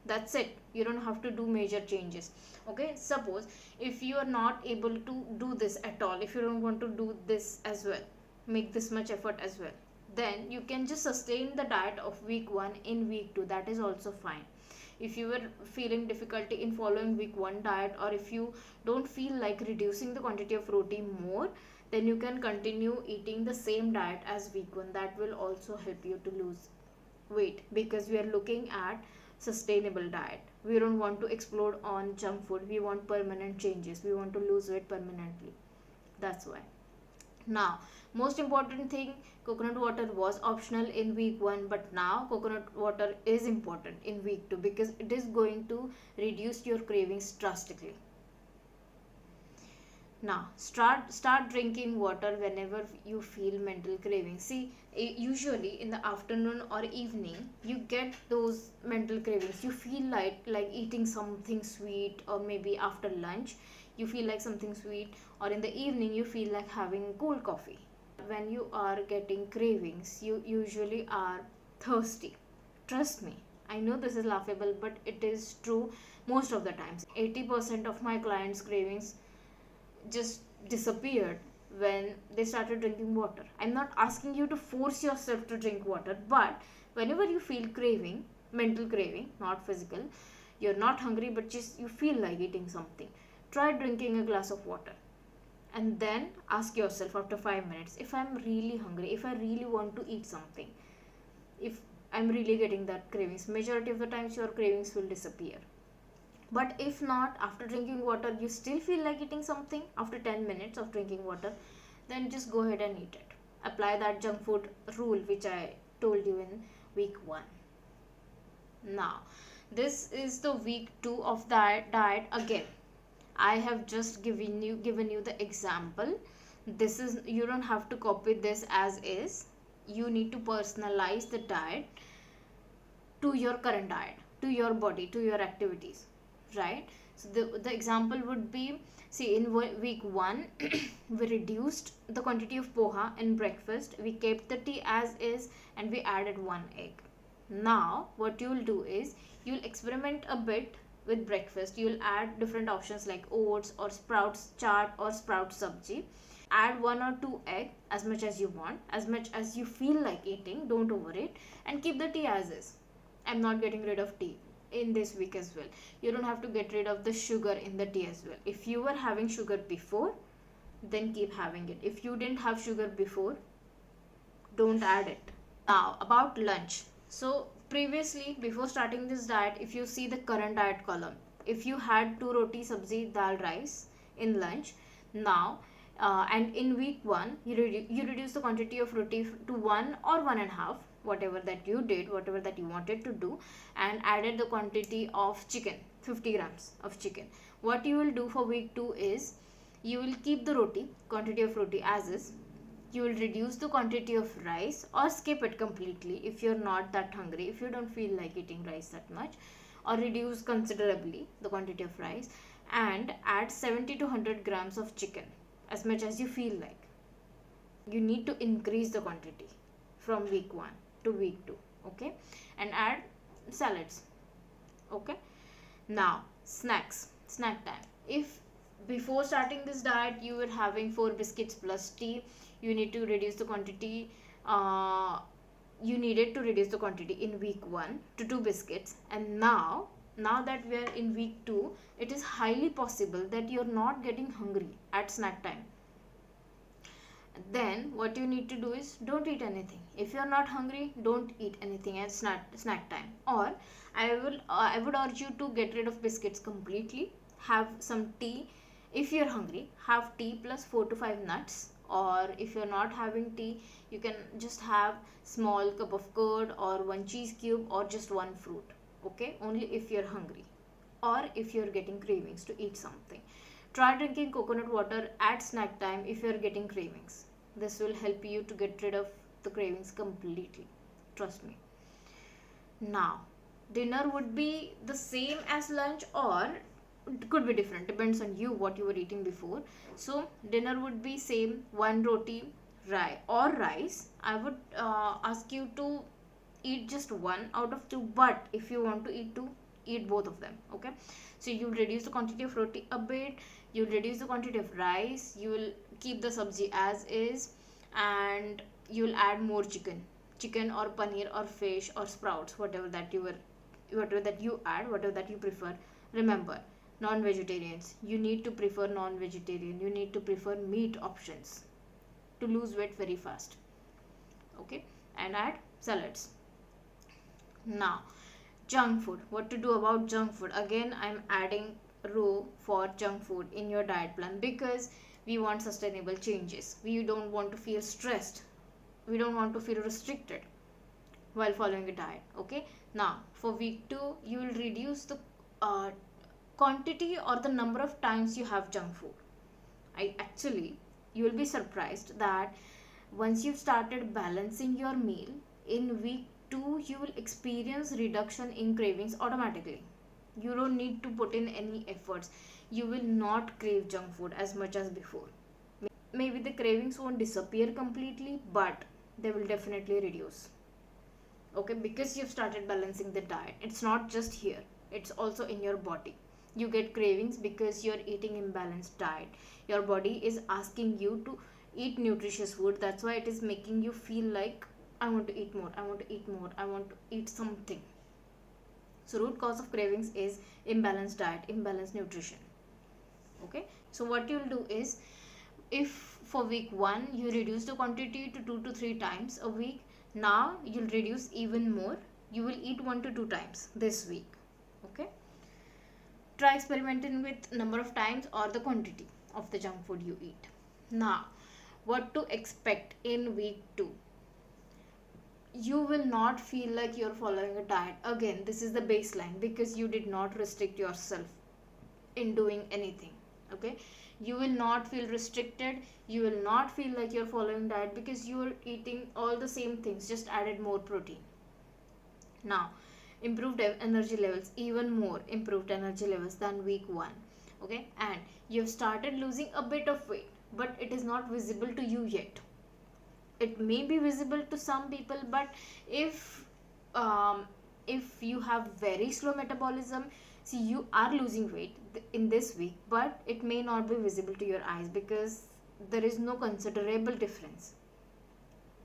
[SPEAKER 1] That's it. You don't have to do major changes. Okay, suppose if you are not able to do this at all, if you don't want to do this as well, make this much effort as well, then you can just sustain the diet of week 1 in week 2. That is also fine. If you were feeling difficulty in following week 1 diet, or if you don't feel like reducing the quantity of roti more, then you can continue eating the same diet as week 1. That will also help you to lose weight, because we are looking at sustainable diet. We don't want to explode on junk food. We want permanent changes. We want to lose weight permanently. That's why. Now most important thing, coconut water was optional in week 1, but now coconut water is important in week 2, because it is going to reduce your cravings drastically. Now start drinking water whenever you feel mental cravings. See, usually in the afternoon or evening you get those mental cravings. You feel like eating something sweet, or maybe after lunch you feel like something sweet, or in the evening you feel like having cold coffee. When you are getting cravings, you usually are thirsty. Trust me, I know this is laughable, but it is true most of the times. 80% of my clients' cravings just disappeared when they started drinking water. I'm not asking you to force yourself to drink water, but whenever you feel craving, mental craving, not physical, you're not hungry but just you feel like eating something, try drinking a glass of water, and then ask yourself after 5 minutes, if I'm really hungry, if I really want to eat something, if I'm really getting that cravings. Majority of the times your cravings will disappear. But if not, after drinking water you still feel like eating something after 10 minutes of drinking water, then just go ahead and eat it. Apply that junk food rule which I told you in week 1. Now this is the week 2 of that diet. Again, I have just given you the example. This is, you don't have to copy this as is. You need to personalize the diet to your current diet, to your body, to your activities, right? So the example would be, see, in week 1 we reduced the quantity of poha in breakfast, we kept the tea as is, and we added 1 egg. Now what you'll do is you'll experiment a bit with breakfast. You'll add different options like oats or sprouts chaat or sprout sabji. Add 1 or 2 egg, as much as you want, as much as you feel like eating, don't over it, and keep the tea as is. I'm not getting rid of tea in this week as well. You don't have to get rid of the sugar in the tea as well. If you were having sugar before, then keep having it. If you didn't have sugar before, don't add it. Now about lunch. So Previously, before starting this diet, if you see the current diet column, if you had 2 roti sabzi dal rice in lunch, now and in week 1 you reduce the quantity of roti to 1 or 1.5, whatever that you did, whatever that you wanted to do, and added the quantity of chicken, 50 grams of chicken. What you will do for week 2 is you will keep the roti quantity of roti as is. You will reduce the quantity of rice or skip it completely if you're not that hungry, if you don't feel like eating rice that much, or reduce considerably the quantity of rice, and add 70 to 100 grams of chicken, as much as you feel like. You need to increase the quantity from week 1 to week 2, okay, and add salads, okay. Now snack time. If before starting this diet you were having 4 biscuits plus tea, you need to reduce the quantity, you needed to reduce the quantity in week 1 to 2 biscuits, and now that we are in week 2, it is highly possible that you're not getting hungry at snack time. Then what you need to do is don't eat anything. If you're not hungry, don't eat anything at snack time. Or I would urge you to get rid of biscuits completely. Have some tea. If you're hungry, have tea plus 4 to 5 nuts. Or if you're not having tea, you can just have small cup of curd or 1 cheese cube or just 1 fruit. Okay, only if you're hungry or if you're getting cravings to eat something. Try drinking coconut water at snack time if you're getting cravings. This will help you to get rid of the cravings completely. Trust me. Now, dinner would be the same as lunch, or it could be different. Depends on you what you were eating before. So dinner would be same, 1 roti or rice. I would ask you to eat just 1 out of 2, but if you want to eat 2, eat both of them, okay. So you'll reduce the quantity of roti a bit, you'll reduce the quantity of rice, you will keep the sabzi as is, and you'll add more chicken or paneer or fish or sprouts, whatever that you add, whatever that you prefer. Remember, non-vegetarians, you need to prefer non-vegetarian, you need to prefer meat options to lose weight very fast, okay. And add salads. Now, junk food. What to do about junk food? Again, I'm adding row for junk food in your diet plan because we want sustainable changes. We don't want to feel stressed. We don't want to feel restricted while following a diet, okay. Now, for week 2, you will reduce the quantity or the number of times you have junk food. You will be surprised that once you've started balancing your meal, in week 2 you will experience reduction in cravings automatically. You don't need to put in any efforts. You will not crave junk food as much as before. Maybe the cravings won't disappear completely, but they will definitely reduce, okay, because you've started balancing the diet. It's not just here, it's also in your body. You get cravings because you're eating imbalanced diet. Your body is asking you to eat nutritious food. That's why it is making you feel like I want to eat more, I want to eat more, I want to eat something. So root cause of cravings is imbalanced diet, imbalanced nutrition, okay. So what you'll do is, if for week 1 you reduce the quantity to 2 to 3 times a week, now you'll reduce even more. You will eat 1 to 2 times this week, okay. Try experimenting with number of times or the quantity of the junk food you eat. Now, what to expect in week 2? You will not feel like you're following a diet. Again, this is the baseline because you did not restrict yourself in doing anything, okay. You will not feel restricted. You will not feel like you're following diet because you're eating all the same things, just added more protein. Now, improved energy levels, even more improved energy levels than week 1, okay. And you've started losing a bit of weight, but it is not visible to you yet. It may be visible to some people, but if you have very slow metabolism, see, you are losing weight in this week, but it may not be visible to your eyes because there is no considerable difference.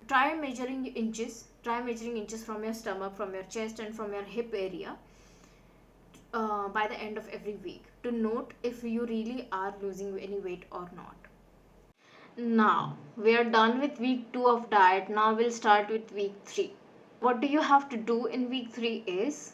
[SPEAKER 1] Try measuring inches from your stomach, from your chest, and from your hip area by the end of every week to note if you really are losing any weight or not. Now we are done with week 2 of diet. Now we'll start with week 3. What do you have to do in week 3 is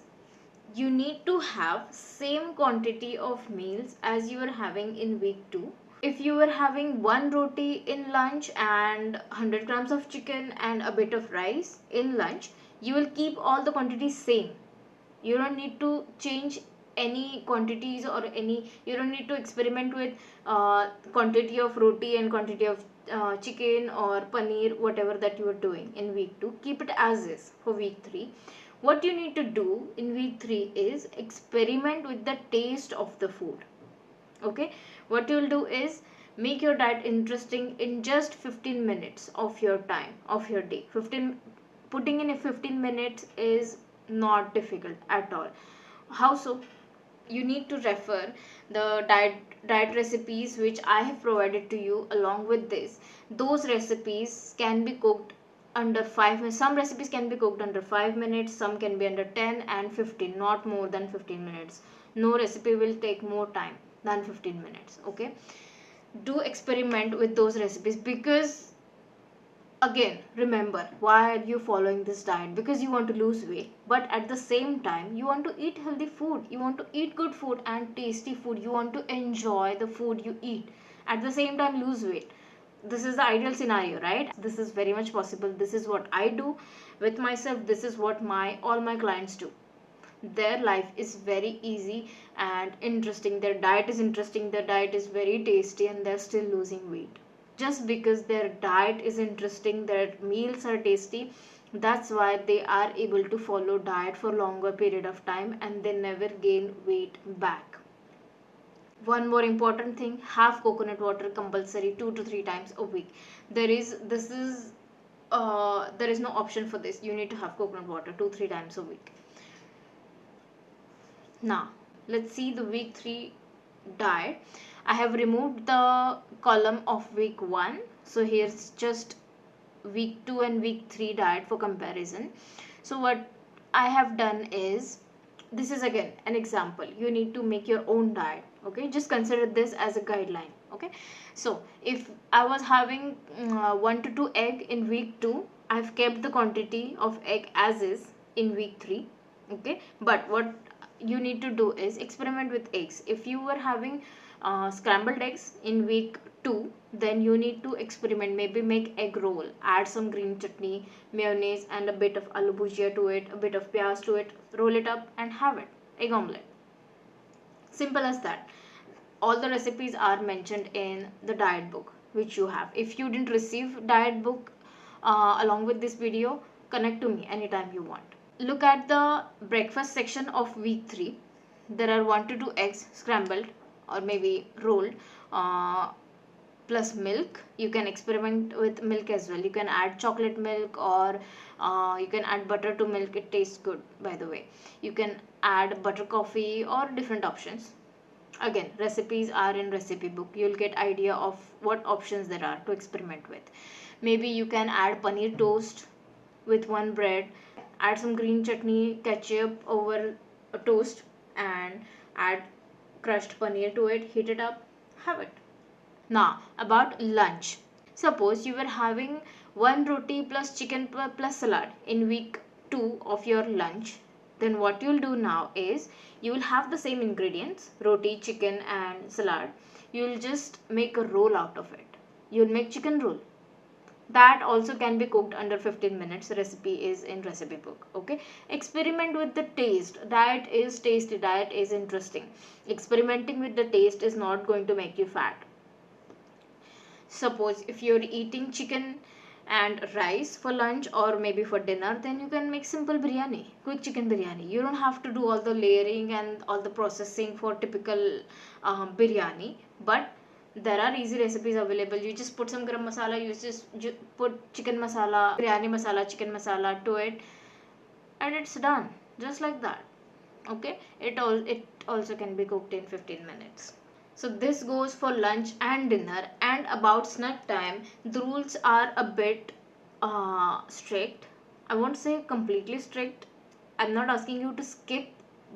[SPEAKER 1] you need to have same quantity of meals as you are having in week 2. If you are having one roti in lunch and 100 grams of chicken and a bit of rice in lunch, you will keep all the quantities same. You don't need to change any quantities or any, you don't need to experiment with quantity of roti and quantity of chicken or paneer, whatever that you are doing in week 2. Keep it as is for week 3. What you need to do in week 3 is experiment with the taste of the food. Okay, what you'll do is make your diet interesting in just 15 minutes of your time of your day. 15, putting in a 15 minutes is not difficult at all. How so? You need to refer the diet recipes which I have provided to you along with this. Those recipes can be cooked under 5 minutes. Some recipes can be cooked under 5 minutes, some can be under 10 and 15, not more than 15 minutes. No recipe will take more time than 15 minutes. Okay, do experiment with those recipes, because again, remember, why are you following this diet? Because you want to lose weight, but at the same time you want to eat healthy food, you want to eat good food and tasty food, you want to enjoy the food you eat, at the same time lose weight. This is the ideal scenario, right? This is very much possible. This is what I do with myself. This is what all my clients do. Their life is very easy and interesting, their diet is interesting, their diet is very tasty, and they're still losing weight just because their diet is interesting, their meals are tasty. That's why they are able to follow diet for longer period of time and they never gain weight back. One more important thing, have coconut water compulsory 2 to 3 times a week. There is no option for this. You need to have coconut water 2-3 times a week. Now let's see the week 3 diet. I have removed the column of week 1, so here's just week 2 and week 3 diet for comparison. So what I have done is, this is again an example, you need to make your own diet. Okay, just consider this as a guideline. Okay, so if I was having 1 to 2 egg in week 2, I've kept the quantity of egg as is in week 3. Okay, but what you need to do is experiment with eggs. If you were having scrambled eggs in week 2, then you need to experiment, maybe make egg roll, add some green chutney, mayonnaise and a bit of aloo bhujia to it, a bit of pyaz to it, roll it up and have it, egg omelette. Simple as that. All the recipes are mentioned in the diet book which you have. If you didn't receive diet book along with this video, connect to me anytime you want. Look at the breakfast section of week 3. There are 1 to 2 eggs scrambled or maybe rolled plus milk. You can experiment with milk as well. You can add chocolate milk or you can add butter to milk. It tastes good, by the way. You can add butter coffee or different options. Again, recipes are in recipe book. You'll get idea of what options there are to experiment with. Maybe you can add paneer toast with one bread, add some green chutney, ketchup over a toast and add crushed paneer to it, heat it up, have it. Now about lunch. Suppose you were having one roti plus chicken plus salad in week 2 of your lunch. Then what you'll do now is you will have the same ingredients, roti, chicken and salad. You'll just make a roll out of it. You'll make chicken roll. That also can be cooked under 15 minutes. Recipe is in recipe book. Okay, experiment with the taste. Diet is tasty, diet is interesting. Experimenting with the taste is not going to make you fat. Suppose if you're eating chicken and rice for lunch or maybe for dinner, then you can make simple biryani, quick chicken biryani. You don't have to do all the layering and all the processing for typical biryani, but there are easy recipes available. You just put some garam masala, you just put chicken masala, biryani masala, chicken masala to it and it's done, just like that. Okay, it also can be cooked in 15 minutes. So this goes for lunch and dinner. And about snack time, the rules are a bit strict. I won't say completely strict. I'm not asking you to skip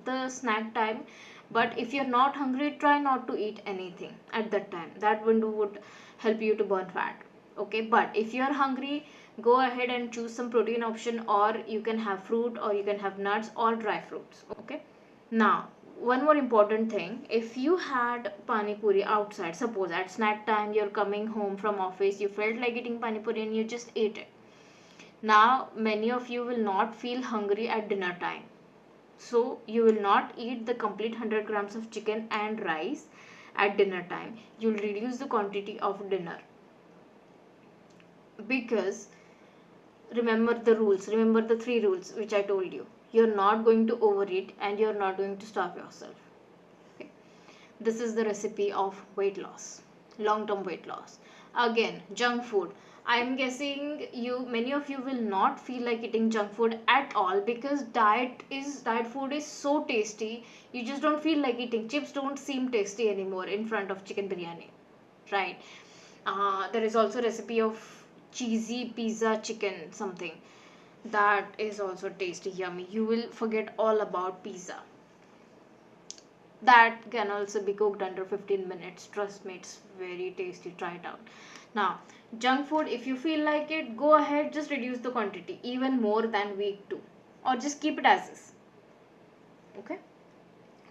[SPEAKER 1] the snack time, but if you're not hungry, try not to eat anything at that time. That window would help you to burn fat. Okay, but if you're hungry, Go ahead and choose some protein option, or you can have fruit, or you can have nuts or dry fruits. Okay. Now, one more important thing, if you had pani puri outside, suppose at snack time you're coming home from office, you felt like eating pani puri and you just ate it. Now, many of you will not feel hungry at dinner time. So, you will not eat the complete 100 grams of chicken and rice at dinner time. You'll reduce the quantity of dinner. Because remember the rules, remember the 3 rules which I told you. You're not going to overeat and you're not going to starve yourself. Okay. This is the recipe of weight loss, long-term weight loss. Again, junk food. I'm guessing many of you will not feel like eating junk food at all, because diet food is so tasty. You just don't feel like eating. Chips don't seem tasty anymore in front of chicken biryani, right? There is also a recipe of cheesy pizza chicken something that is also tasty, yummy. You will forget all about pizza. That can also be cooked under 15 minutes. Trust me, it's very tasty. Try it out. Now, junk food, if you feel like it, go ahead, just reduce the quantity even more than week 2, or just keep it as is. Okay,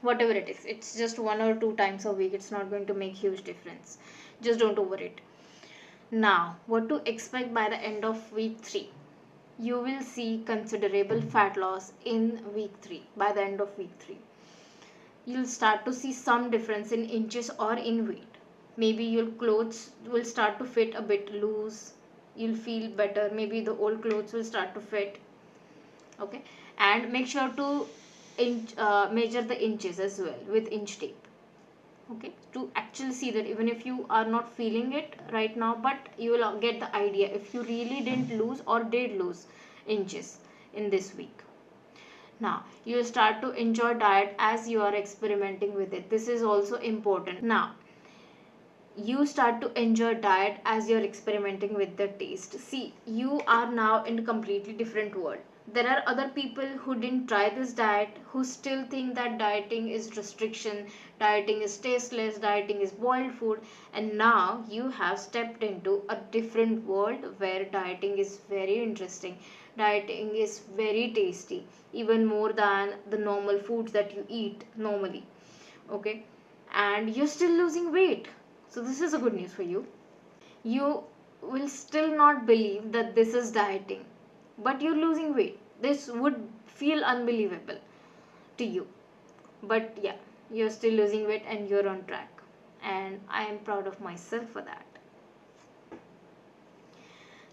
[SPEAKER 1] whatever it is, it's just 1 or 2 times a week. It's not going to make huge difference. Just don't overeat. Now, what to expect by the end of week 3? You will see considerable fat loss in week 3. By the end of week 3, you'll start to see some difference in inches or in weight. Maybe your clothes will start to fit a bit loose. You'll feel better. Maybe the old clothes will start to fit. Okay, and make sure to measure the inches as well with inch tape. Okay, to actually see that even if you are not feeling it right now, but you will get the idea if you really didn't lose or did lose inches in this week. Now, you will start to enjoy diet as you are experimenting with it. This is also important. Now, you start to enjoy diet as you're experimenting with the taste. See, you are now in a completely different world. There are other people who didn't try this diet, who still think that dieting is restriction, dieting is tasteless, dieting is boiled food, and now you have stepped into a different world where dieting is very interesting. Dieting is very tasty, even more than the normal foods that you eat normally. Okay, and you're still losing weight. So this is a good news for you. You will still not believe that this is dieting, but you're losing weight. This would feel unbelievable to you. But yeah, you're still losing weight and you're on track. And I am proud of myself for that.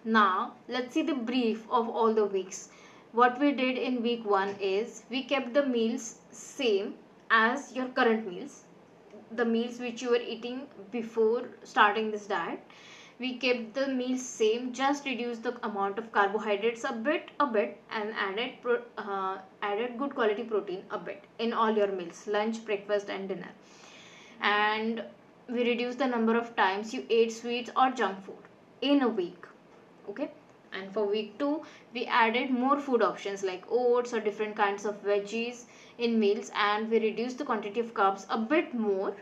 [SPEAKER 1] Now, let's see the brief of all the weeks. What we did in week 1 is we kept the meals same as your current meals, the meals which you were eating before starting this diet. We kept the meals same, just reduced the amount of carbohydrates a bit, and added good quality protein a bit in all your meals, lunch, breakfast, and dinner. And we reduced the number of times you ate sweets or junk food in a week. Okay. And for week 2, we added more food options like oats or different kinds of veggies in meals, and we reduced the quantity of carbs a bit more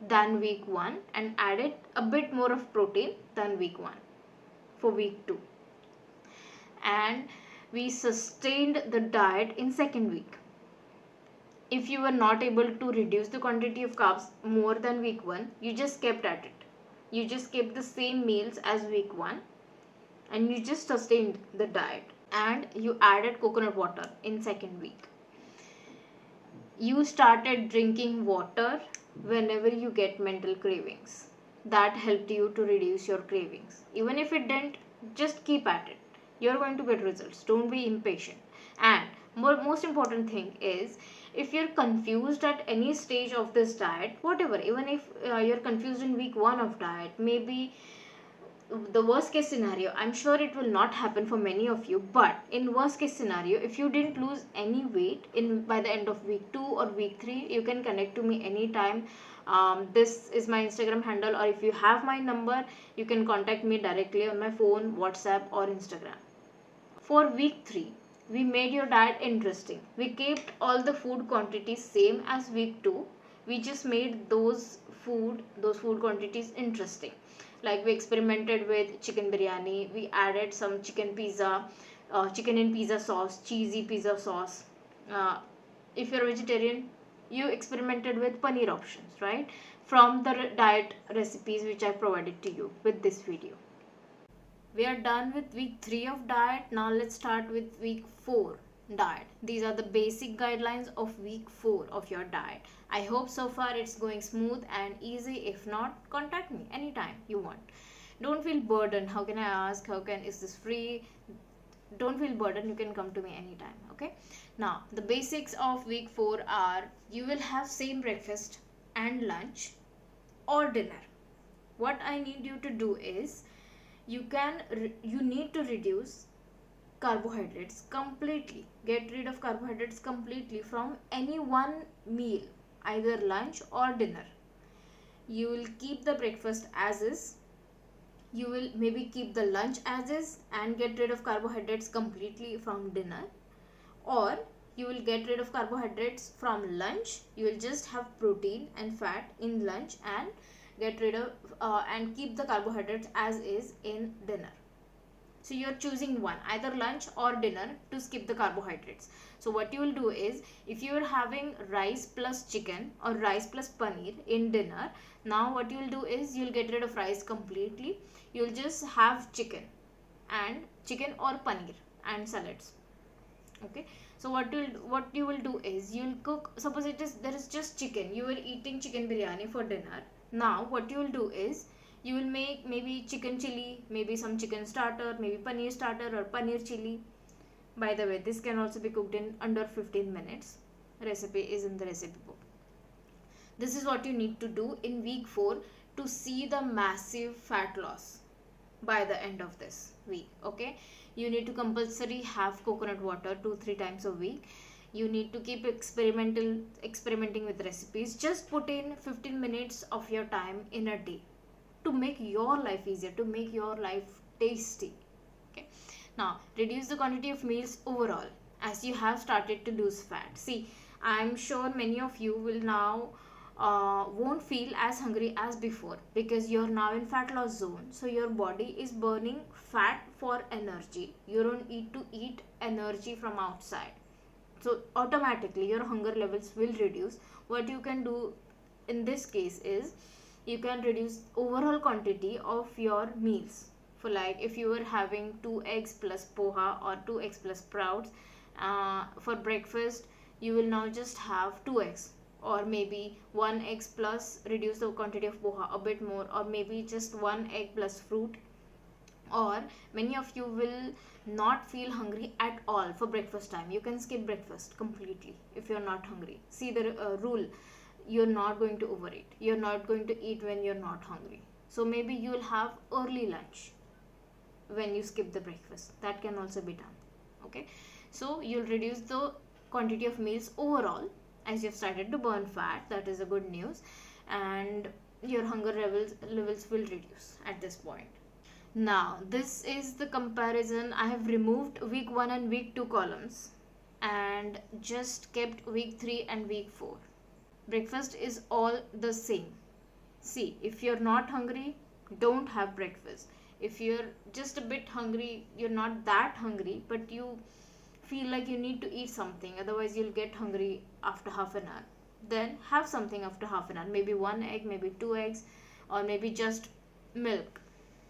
[SPEAKER 1] than week 1 and added a bit more of protein than week 1 for week 2. And we sustained the diet in second week. If you were not able to reduce the quantity of carbs more than week 1, you just kept at it. You just kept the same meals as week 1 and you just sustained the diet, and you added coconut water in second week. You started drinking water whenever you get mental cravings. That helped you to reduce your cravings. Even if it didn't, just keep at it. You're going to get results. Don't be impatient. And most important thing is, if you're confused at any stage of this diet, whatever, even if you're confused in week 1 of diet, maybe the worst case scenario, I'm sure it will not happen for many of you, but in worst case scenario, if you didn't lose any weight by the end of week 2 or week 3, you can connect to me anytime. This is my Instagram handle, or if you have my number, you can contact me directly on my phone, WhatsApp, or Instagram. For week 3, we made your diet interesting. We kept all the food quantities same as week 2. We just made those food quantities interesting. Like we experimented with chicken biryani, we added some chicken pizza, chicken in pizza sauce, cheesy pizza sauce. uh, if you're vegetarian, you experimented with paneer options, right, from the diet recipes which I provided to you with this video. We are done with week 3 of diet. Now let's start with week 4 diet. These are the basic guidelines of week 4 of your diet. I hope so far it's going smooth and easy. If not, contact me anytime you want. Don't feel burdened. How can I ask? How can, is this free? Don't feel burdened. You can come to me anytime. Okay. Now the basics of week 4 are: you will have same breakfast and lunch or dinner. What I need you to do is, you need to reduce carbohydrates completely. Get rid of carbohydrates completely from any one meal, either lunch or dinner. You will keep the breakfast as is, you will maybe keep the lunch as is and get rid of carbohydrates completely from dinner, or you will get rid of carbohydrates from lunch. You will just have protein and fat in lunch and get rid of and keep the carbohydrates as is in dinner. So you're choosing one, either lunch or dinner, to skip the carbohydrates. So what you will do is, if you are having rice plus chicken or rice plus paneer in dinner, now what you will do is, you'll get rid of rice completely. You'll just have chicken or paneer and salads. Okay, so what you will do is, you'll cook, suppose there is just chicken, you were eating chicken biryani for dinner. Now what you will do is, you will make maybe chicken chili, maybe some chicken starter, maybe paneer starter or paneer chili. By the way, this can also be cooked in under 15 minutes. Recipe is in the recipe book. This is what you need to do in week 4 to see the massive fat loss by the end of this week. Okay, you need to compulsory have coconut water 2-3 times a week. You need to keep experimenting with recipes. Just put in 15 minutes of your time in a day to make your life easier, to make your life tasty. Okay, now reduce the quantity of meals overall as you have started to lose fat. See, I'm sure many of you will now won't feel as hungry as before, because you're now in fat loss zone. So your body is burning fat for energy. You don't need to eat energy from outside, so automatically your hunger levels will reduce. What you can do in this case is, you can reduce overall quantity of your meals. For like, if you were having 2 eggs plus poha or 2 eggs plus sprouts for breakfast, you will now just have 2 eggs, or maybe 1 egg plus, reduce the quantity of poha a bit more, or maybe just 1 egg plus fruit. Or many of you will not feel hungry at all for breakfast time. You can skip breakfast completely if you're not hungry. See the rule: you're not going to overeat, you're not going to eat when you're not hungry. So maybe you'll have early lunch when you skip the breakfast. That can also be done. Okay, so you'll reduce the quantity of meals overall as you've started to burn fat. That is a good news, and your hunger levels will reduce at this point. Now this is the comparison. I have removed week 1 and week 2 columns and just kept week 3 and week 4. Breakfast is all the same. See, if you're not hungry, don't have breakfast. If you're just a bit hungry, you're not that hungry, but you feel like you need to eat something, otherwise you'll get hungry after half an hour, then have something after half an hour. Maybe 1 egg, maybe 2 eggs, or maybe just milk,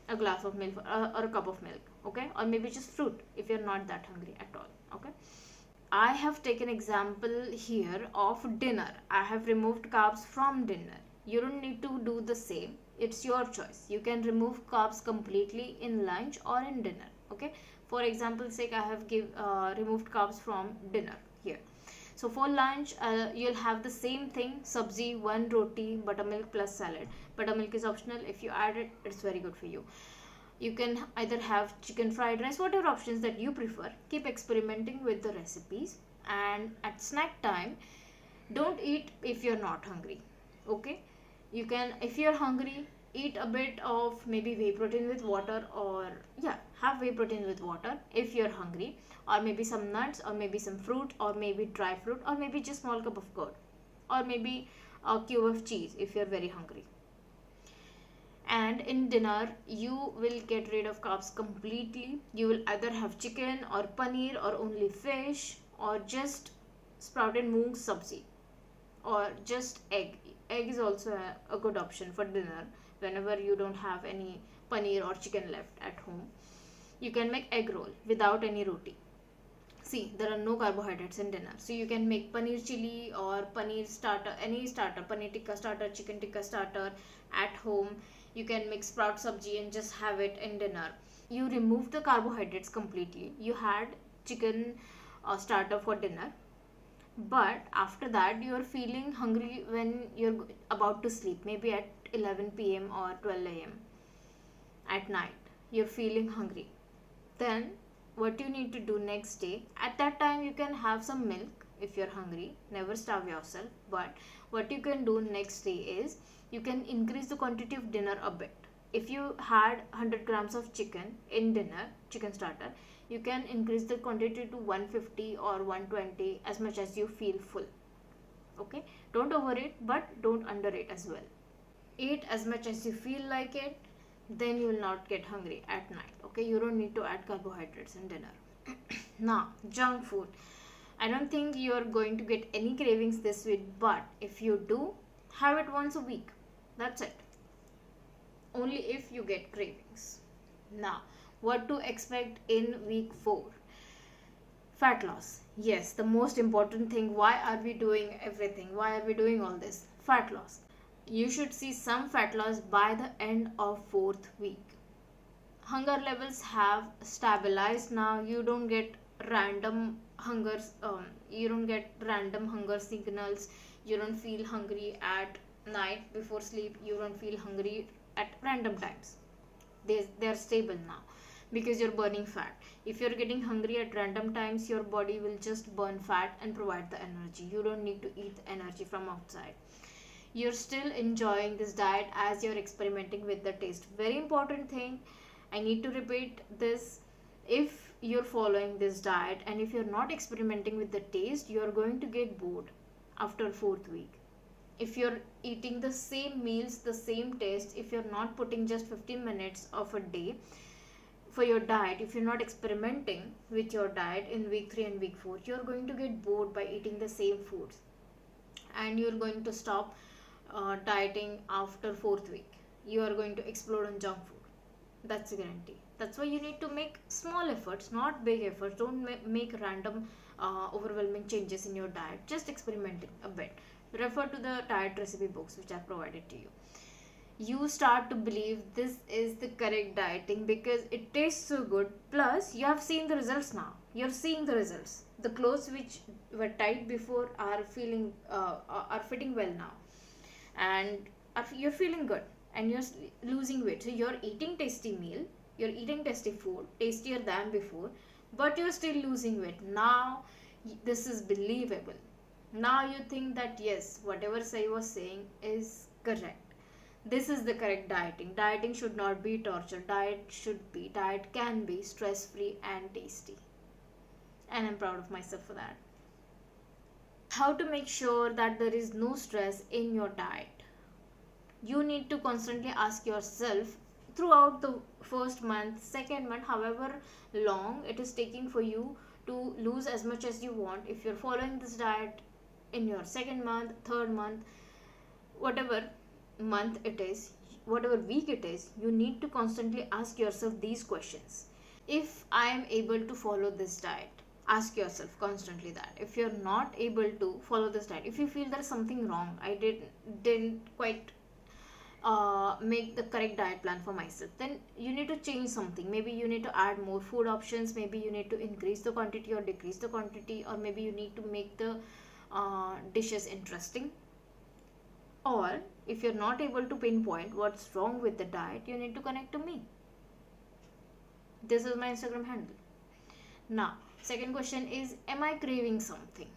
[SPEAKER 1] a glass of milk, or a cup of milk. Okay, or maybe just fruit if you're not that hungry at all. Okay, I have taken example here of dinner. I have removed carbs from dinner. You don't need to do the same. It's your choice. You can remove carbs completely in lunch or in dinner. Okay, for example's sake, I have removed carbs from dinner here. So for lunch, you'll have the same thing: sabzi, 1 roti, buttermilk plus salad. Buttermilk is optional. If you add it, it's very good for you. You can either have chicken fried rice, whatever options that you prefer. Keep experimenting with the recipes. And at snack time, don't eat if you're not hungry. Okay, you can, if you're hungry, eat a bit of maybe whey protein with water, or have whey protein with water if you're hungry, or maybe some nuts, or maybe some fruit, or maybe dry fruit, or maybe just small cup of curd, or maybe a cube of cheese if you're very hungry. And in dinner you will get rid of carbs completely. You will either have chicken or paneer or only fish or just sprouted moong sabzi or just egg. Egg is also a good option for dinner whenever you don't have any paneer or chicken left at home. You can make egg roll without any roti. See, there are no carbohydrates in dinner, so you can make paneer chili or paneer starter, any starter, paneer tikka starter, chicken tikka starter at home. You can make sprout sabji and just have it in dinner. You remove the carbohydrates completely. You had chicken starter for dinner, but after that you are feeling hungry when you're about to sleep, maybe at 11 p.m. or 12 a.m. at night. You're feeling hungry. Then what you need to do next day, at that time you can have some milk if you're hungry, never starve yourself. But what you can do next day is you can increase the quantity of dinner a bit. If you had 100 grams of chicken in dinner, chicken starter, you can increase the quantity to 150 or 120, as much as you feel full. Okay, don't overeat but don't undereat as well. Eat as much as you feel like it, then you will not get hungry at night. Okay, you don't need to add carbohydrates in dinner. Now, junk food. I don't think you are going to get any cravings this week, but if you do, have it once a week. That's it. Only if you get cravings. Now, what to expect in week 4? Fat loss. Yes, the most important thing. Why are we doing everything? Why are we doing all this? Fat loss. You should see some fat loss by the end of 4th week. Hunger levels have stabilized now. You don't get random hungers. You don't get random hunger signals. You don't feel hungry at night before sleep. You don't feel hungry at random times. They're stable now because you're burning fat. If you're getting hungry at random times, your body will just burn fat and provide the energy. You don't need to eat the energy from outside. You're still enjoying this diet as you're experimenting with the taste. Very important thing, I need to repeat this. If you're following this diet and if you're not experimenting with the taste, you're going to get bored after 4th week. If you're eating the same meals, the same taste, if you're not putting just 15 minutes of a day for your diet, if you're not experimenting with your diet in week 3 and week 4, you're going to get bored by eating the same foods, and you're going to stop dieting after 4th week. You are going to explode on junk food. That's a guarantee. That's why you need to make small efforts, not big efforts. Don't make random overwhelming changes in your diet. Just experimenting a bit. Refer to the diet recipe books which I provided to you. You start to believe this is the correct dieting because it tastes so good. Plus you have seen the results now. You're seeing the results. The clothes which were tight before are fitting well now, and you're feeling good and you're losing weight. So you're eating tasty meal, you're eating tasty food, tastier than before, but you're still losing weight. Now this is believable. Now you think that yes, whatever Sai was saying is correct. This is the correct dieting. Dieting should not be torture. Diet can be stress free and tasty, and I'm proud of myself for that. How to make sure that there is no stress in your diet? You need to constantly ask yourself throughout the first month, second month, however long it is taking for you to lose as much as you want. If you're following this diet in your second month, third month, whatever month it is, whatever week it is, you need to constantly ask yourself these questions. If I am able to follow this diet, ask yourself constantly that. If you're not able to follow this diet, if you feel there's something wrong, I didn't quite make the correct diet plan for myself, then you need to change something. Maybe you need to add more food options, maybe you need to increase the quantity or decrease the quantity, or maybe you need to make the dishes interesting. Or if you're not able to pinpoint what's wrong with the diet, you need to connect to me. This is my Instagram handle. Now, second question is, am I craving something?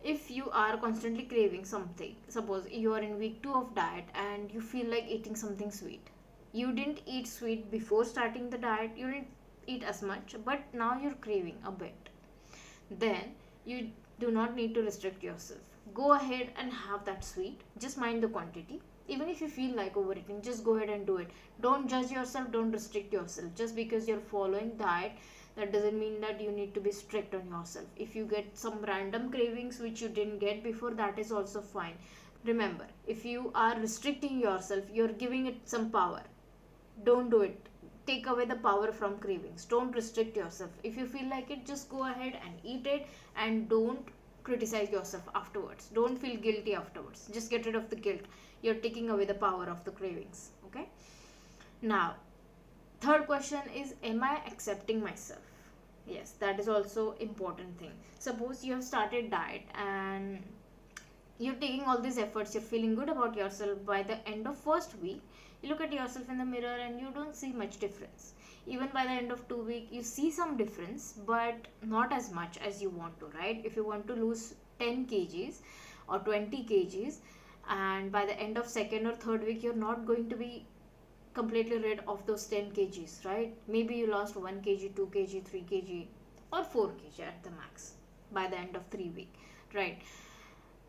[SPEAKER 1] If you are constantly craving something, suppose you are in week 2 of diet and you feel like eating something sweet. You didn't eat sweet before starting the diet, you didn't eat as much, but now you're craving a bit. Then you do not need to restrict yourself. Go ahead and have that sweet, just mind the quantity. Even if you feel like overeating, just go ahead and do it. Don't judge yourself, don't restrict yourself. Just because you're following diet, that doesn't mean that you need to be strict on yourself. If you get some random cravings which you didn't get before, that is also fine. Remember, if you are restricting yourself, you're giving it some power. Don't do it. Take away the power from cravings. Don't restrict yourself. If you feel like it, just go ahead and eat it, and don't criticize yourself afterwards. Don't feel guilty afterwards. Just get rid of the guilt. You're taking away the power of the cravings. Okay? Now, third question is, am I accepting myself? Yes, that is also important thing. Suppose you have started diet and you're taking all these efforts, you're feeling good about yourself. By the end of first week, you look at yourself in the mirror and you don't see much difference. Even by the end of 2 weeks, you see some difference, but not as much as you want to, right? If you want to lose 10 kgs or 20 kgs, and by the end of second or third week, you're not going to be completely rid of those 10 kgs, right? Maybe you lost 1 kg, 2 kg, 3 kg, or 4 kg at the max by the end of 3 weeks, right?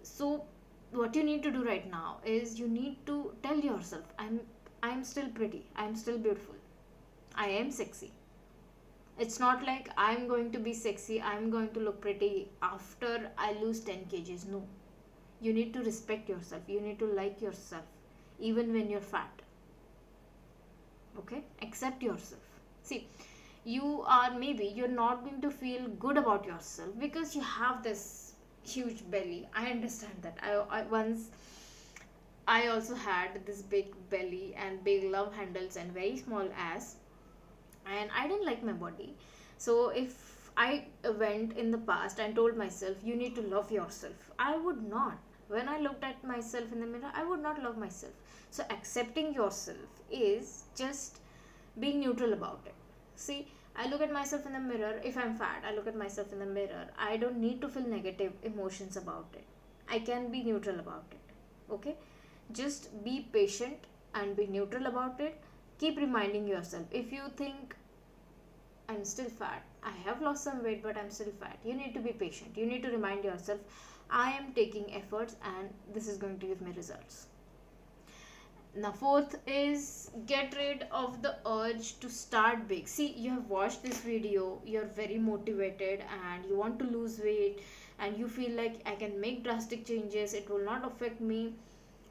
[SPEAKER 1] So what you need to do right now is you need to tell yourself, I'm still pretty, I'm still beautiful, I am sexy. It's not like I'm going to be sexy, I'm going to look pretty after I lose 10 kgs. No. You need to respect yourself. You need to like yourself even when you're fat. Okay? Accept yourself. See, you're not going to feel good about yourself because you have this huge belly. I understand that. I also had this big belly and big love handles and very small ass, and I didn't like my body. So if I went in the past and told myself you need to love yourself, I would not. When I looked at myself in the mirror, I would not love myself. So accepting yourself is just being neutral about it. See, I look at myself in the mirror. If I'm fat, I look at myself in the mirror. I don't need to feel negative emotions about it. I can be neutral about it. Okay? Just be patient and be neutral about it. Keep reminding yourself. If you think, I'm still fat, I have lost some weight, but I'm still fat, you need to be patient. You need to remind yourself, I am taking efforts and this is going to give me results. Now, fourth is get rid of the urge to start big. See, you have watched this video, you're very motivated and you want to lose weight and you feel like I can make drastic changes, it will not affect me.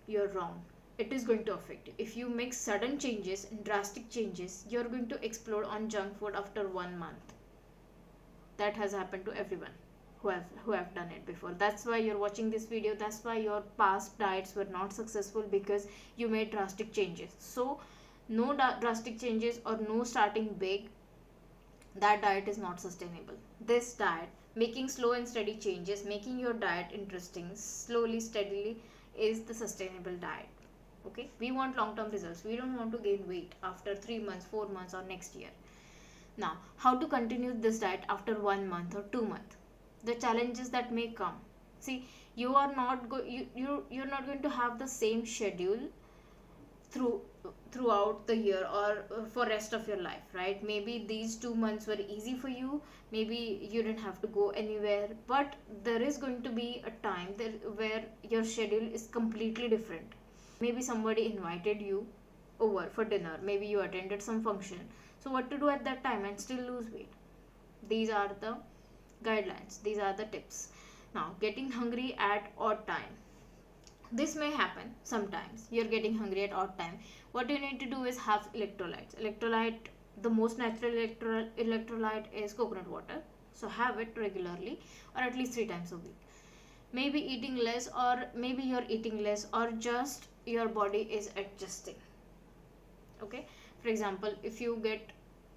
[SPEAKER 1] You're wrong. It is going to affect you. If you make sudden changes and drastic changes, you're going to explode on junk food after 1 month. That has happened to everyone who have done it before. That's why you're watching this video. That's why your past diets were not successful, because you made drastic changes. So no drastic changes or no starting big, that diet is not sustainable. This diet, making slow and steady changes, making your diet interesting slowly, steadily, is the sustainable diet. Okay, we want long-term results. We don't want to gain weight after 3 months, 4 months, or next year. Now, how to continue this diet after 1 month or 2 months? The challenges that may come. See, you're not going to have the same schedule throughout the year or for rest of your life, right? Maybe these 2 months were easy for you, maybe you didn't have to go anywhere, but there is going to be a time where your schedule is completely different. Maybe somebody invited you over for dinner, maybe you attended some function. So what to do at that time and still lose weight? These are the guidelines, these are the tips. Now, getting hungry at odd time. This may happen sometimes. You're getting hungry at odd time. What you need to do is have electrolyte. The most natural electrolyte is coconut water, so have it regularly or at least 3 times a week. Maybe eating less, or maybe you're eating less, or just your body is adjusting. Okay, for example, if you get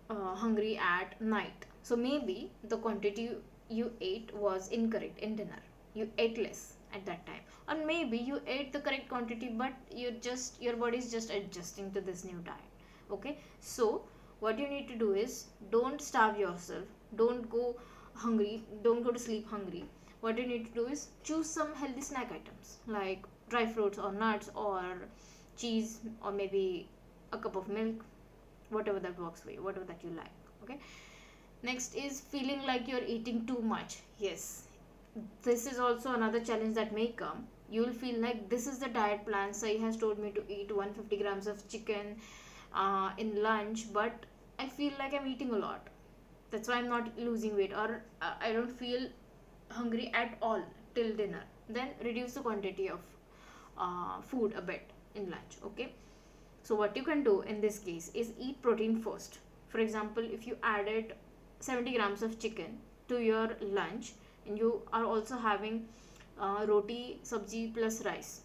[SPEAKER 1] hungry at night, so maybe the quantity you ate was incorrect in dinner, you ate less at that time, or maybe you ate the correct quantity but your body is just adjusting to this new diet. Okay, so what you need to do is, don't starve yourself, don't go to sleep hungry. What you need to do is choose some healthy snack items like dry fruits or nuts or cheese, or maybe a cup of milk, whatever that works for you, whatever that you like. Okay, next is feeling like you're eating too much. Yes, this is also another challenge that may come. You'll feel like this is the diet plan. Sai has told me to eat 150 grams of chicken in lunch, but I feel like I'm eating a lot. That's why I'm not losing weight, or I don't feel hungry at all till dinner. Then reduce the quantity of food a bit in lunch. Okay, so what you can do in this case is eat protein first. For example, if you added 70 grams of chicken to your lunch and you are also having roti, sabji plus rice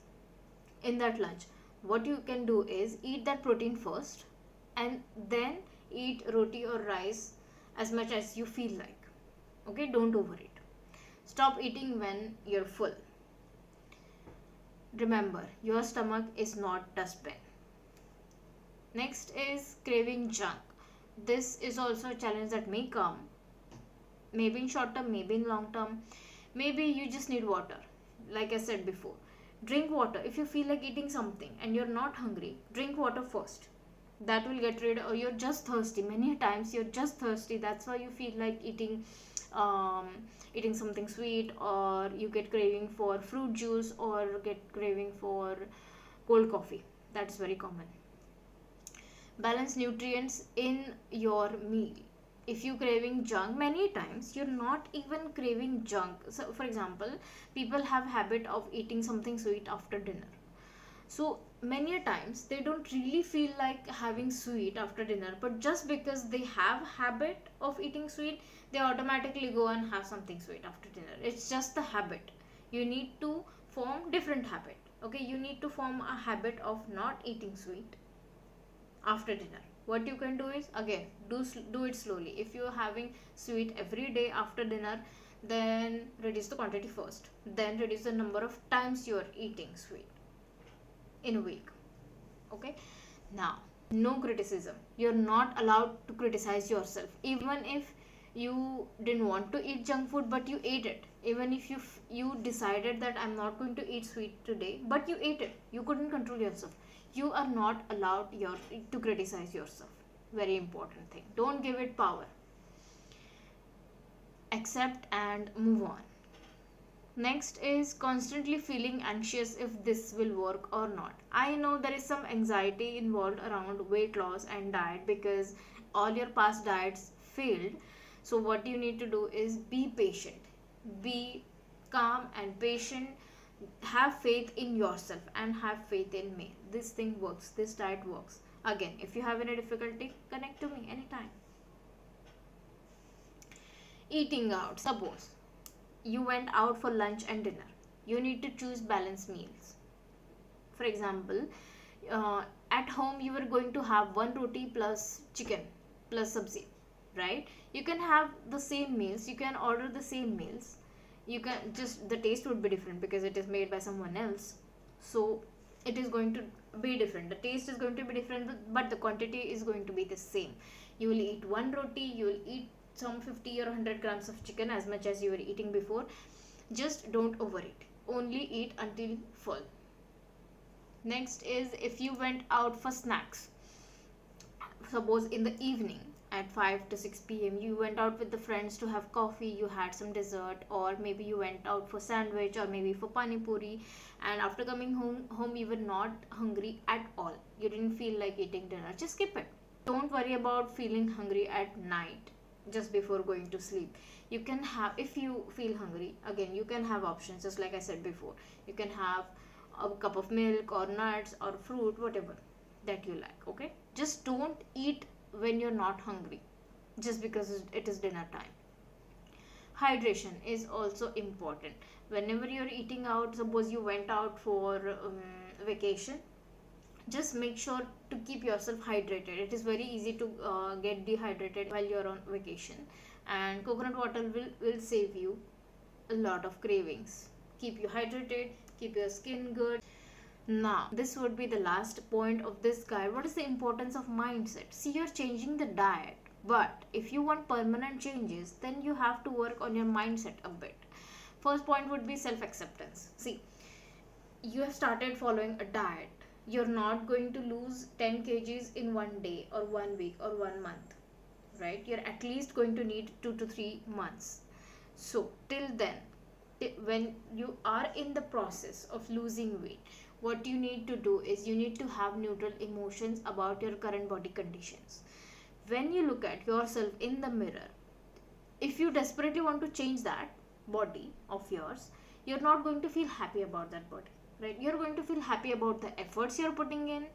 [SPEAKER 1] in that lunch, what you can do is eat that protein first and then eat roti or rice as much as you feel like. Okay, don't overeat. Stop eating when you're full. Remember, your stomach is not dustbin. Next is craving junk. This is also a challenge that may come, maybe in short term, maybe in long term. Maybe you just need water. Like I said before, drink water. If you feel like eating something and you're not hungry, drink water first. That will get rid, or you're just thirsty. Many times you're just thirsty, that's why you feel like um, eating something sweet, or you get craving for fruit juice, or get craving for cold coffee. That's very common. Balance nutrients in your meal. If you craving junk, many times you're not even craving junk. So for example, people have habit of eating something sweet after dinner. So many times they don't really feel like having sweet after dinner, but just because they have habit of eating sweet, they automatically go and have something sweet after dinner. It's just the habit. You need to form different habit. Okay, you need to form a habit of not eating sweet after dinner. What you can do is, again, do it slowly. If you're having sweet every day after dinner, then reduce the quantity first, then reduce the number of times you are eating sweet in a week. Okay, now, no criticism. You're not allowed to criticize yourself. Even if you didn't want to eat junk food but you ate it, even if you decided that I'm not going to eat sweet today, but you ate it, you couldn't control yourself. You are not allowed to criticize yourself. Very important thing. Don't give it power. Accept and move on. Next is constantly feeling anxious if this will work or not. I know there is some anxiety involved around weight loss and diet because all your past diets failed. So what you need to do is be patient. Be calm and patient. Have faith in yourself and have faith in me. This thing works. This diet works. Again, if you have any difficulty, connect to me anytime. Eating out. Suppose you went out for lunch and dinner. You need to choose balanced meals. For example, at home you were going to have one roti plus chicken plus sabzi, right? You can have the same meals. You can order the same meals. You can just, the taste would be different because it is made by someone else. So it is going to be different. The taste is going to be different, but the quantity is going to be the same. You will eat one roti. You will eat some 50 or 100 grams of chicken, as much as you were eating before. Just don't overeat. Only eat until full. Next is, if you went out for snacks, suppose in the evening at 5 to 6 p.m. you went out with the friends to have coffee, you had some dessert, or maybe you went out for sandwich, or maybe for panipuri, and after coming home you were not hungry at all. You didn't feel like eating dinner. Just skip it. Don't worry about feeling hungry at night just before going to sleep. You can have, if you feel hungry, again, you can have options, just like I said before. You can have a cup of milk or nuts or fruit, whatever that you like. Okay, just don't eat when you're not hungry just because it is dinner time. Hydration is also important. Whenever you're eating out, suppose you went out for vacation, just make sure to keep yourself hydrated. It is very easy to get dehydrated while you're on vacation, and coconut water will save you a lot of cravings. Keep you hydrated, keep your skin good. Now, this would be the last point of this guide. What is the importance of mindset? See, you're changing the diet, but if you want permanent changes, then you have to work on your mindset a bit. First point would be self-acceptance. See, you have started following a diet. You're not going to lose 10 kgs in one day or 1 week or 1 month, right? You're at least going to need 2 to 3 months. So till then, when you are in the process of losing weight, what you need to do is you need to have neutral emotions about your current body conditions. When you look at yourself in the mirror, if you desperately want to change that body of yours, you're not going to feel happy about that body, right? You're going to feel happy about the efforts you're putting in,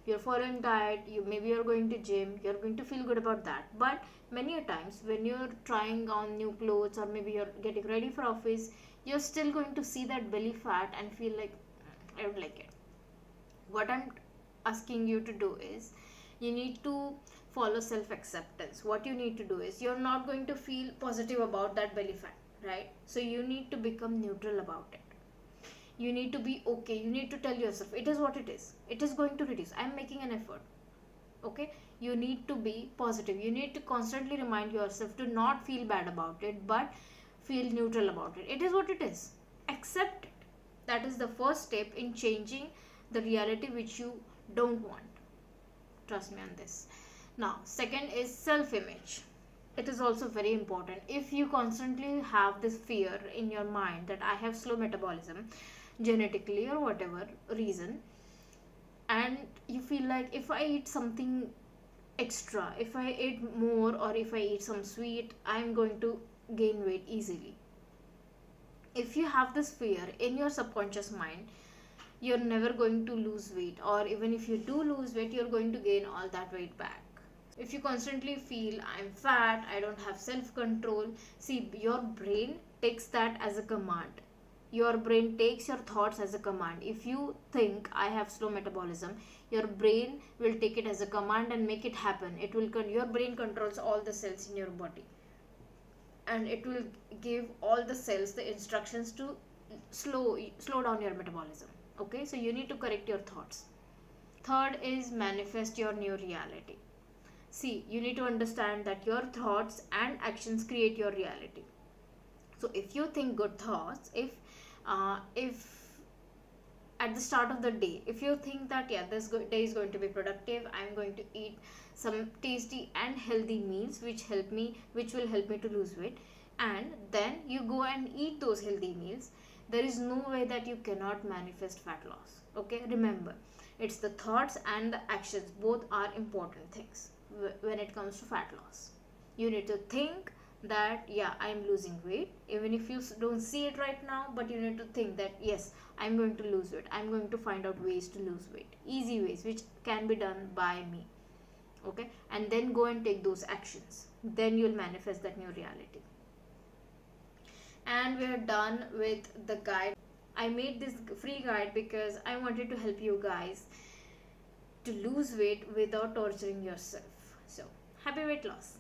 [SPEAKER 1] you're following diet, you're going to gym, you're going to feel good about that. But many a times when you're trying on new clothes, or maybe you're getting ready for office, you're still going to see that belly fat and feel like, I don't like it. What I'm asking you to do is, you need to follow self acceptance. What you need to do is, you're not going to feel positive about that belly fat, right? So you need to become neutral about it. You need to be okay. You need to tell yourself it is what it is, it is going to reduce, I'm making an effort. Okay, you need to be positive. You need to constantly remind yourself to not feel bad about it, but feel neutral about it. It is what it is. Accept it. That is the first step in changing the reality which you don't want. Trust me on this. Now, second is self image. It is also very important. If you constantly have this fear in your mind that I have slow metabolism genetically or whatever reason, and you feel like if I eat something extra, if I eat more, or if I eat some sweet, I'm going to gain weight easily. If you have this fear in your subconscious mind, you're never going to lose weight, or even if you do lose weight, you're going to gain all that weight back. If you constantly feel I'm fat, I don't have self control, see, your brain takes that as a command. Your brain takes your thoughts as a command. If you think I have slow metabolism, your brain will take it as a command and make it happen. It will your brain controls all the cells in your body, and it will give all the cells the instructions to slow down your metabolism. Okay, so you need to correct your thoughts. Third is manifest your new reality. See, you need to understand that your thoughts and actions create your reality. So if you think good thoughts, if at the start of the day, if you think that yeah, this day is going to be productive, I'm going to eat some tasty and healthy meals which will help me to lose weight, and then you go and eat those healthy meals, there is no way that you cannot manifest fat loss. Okay, remember, it's the thoughts and the actions, both are important things when it comes to fat loss. You need to think that yeah, I'm losing weight, even if you don't see it right now, but you need to think that yes, I'm going to lose weight, I'm going to find out ways to lose weight, easy ways which can be done by me. Okay, and then go and take those actions, then you'll manifest that new reality. And we're done with the guide. I made this free guide because I wanted to help you guys to lose weight without torturing yourself. So happy weight loss.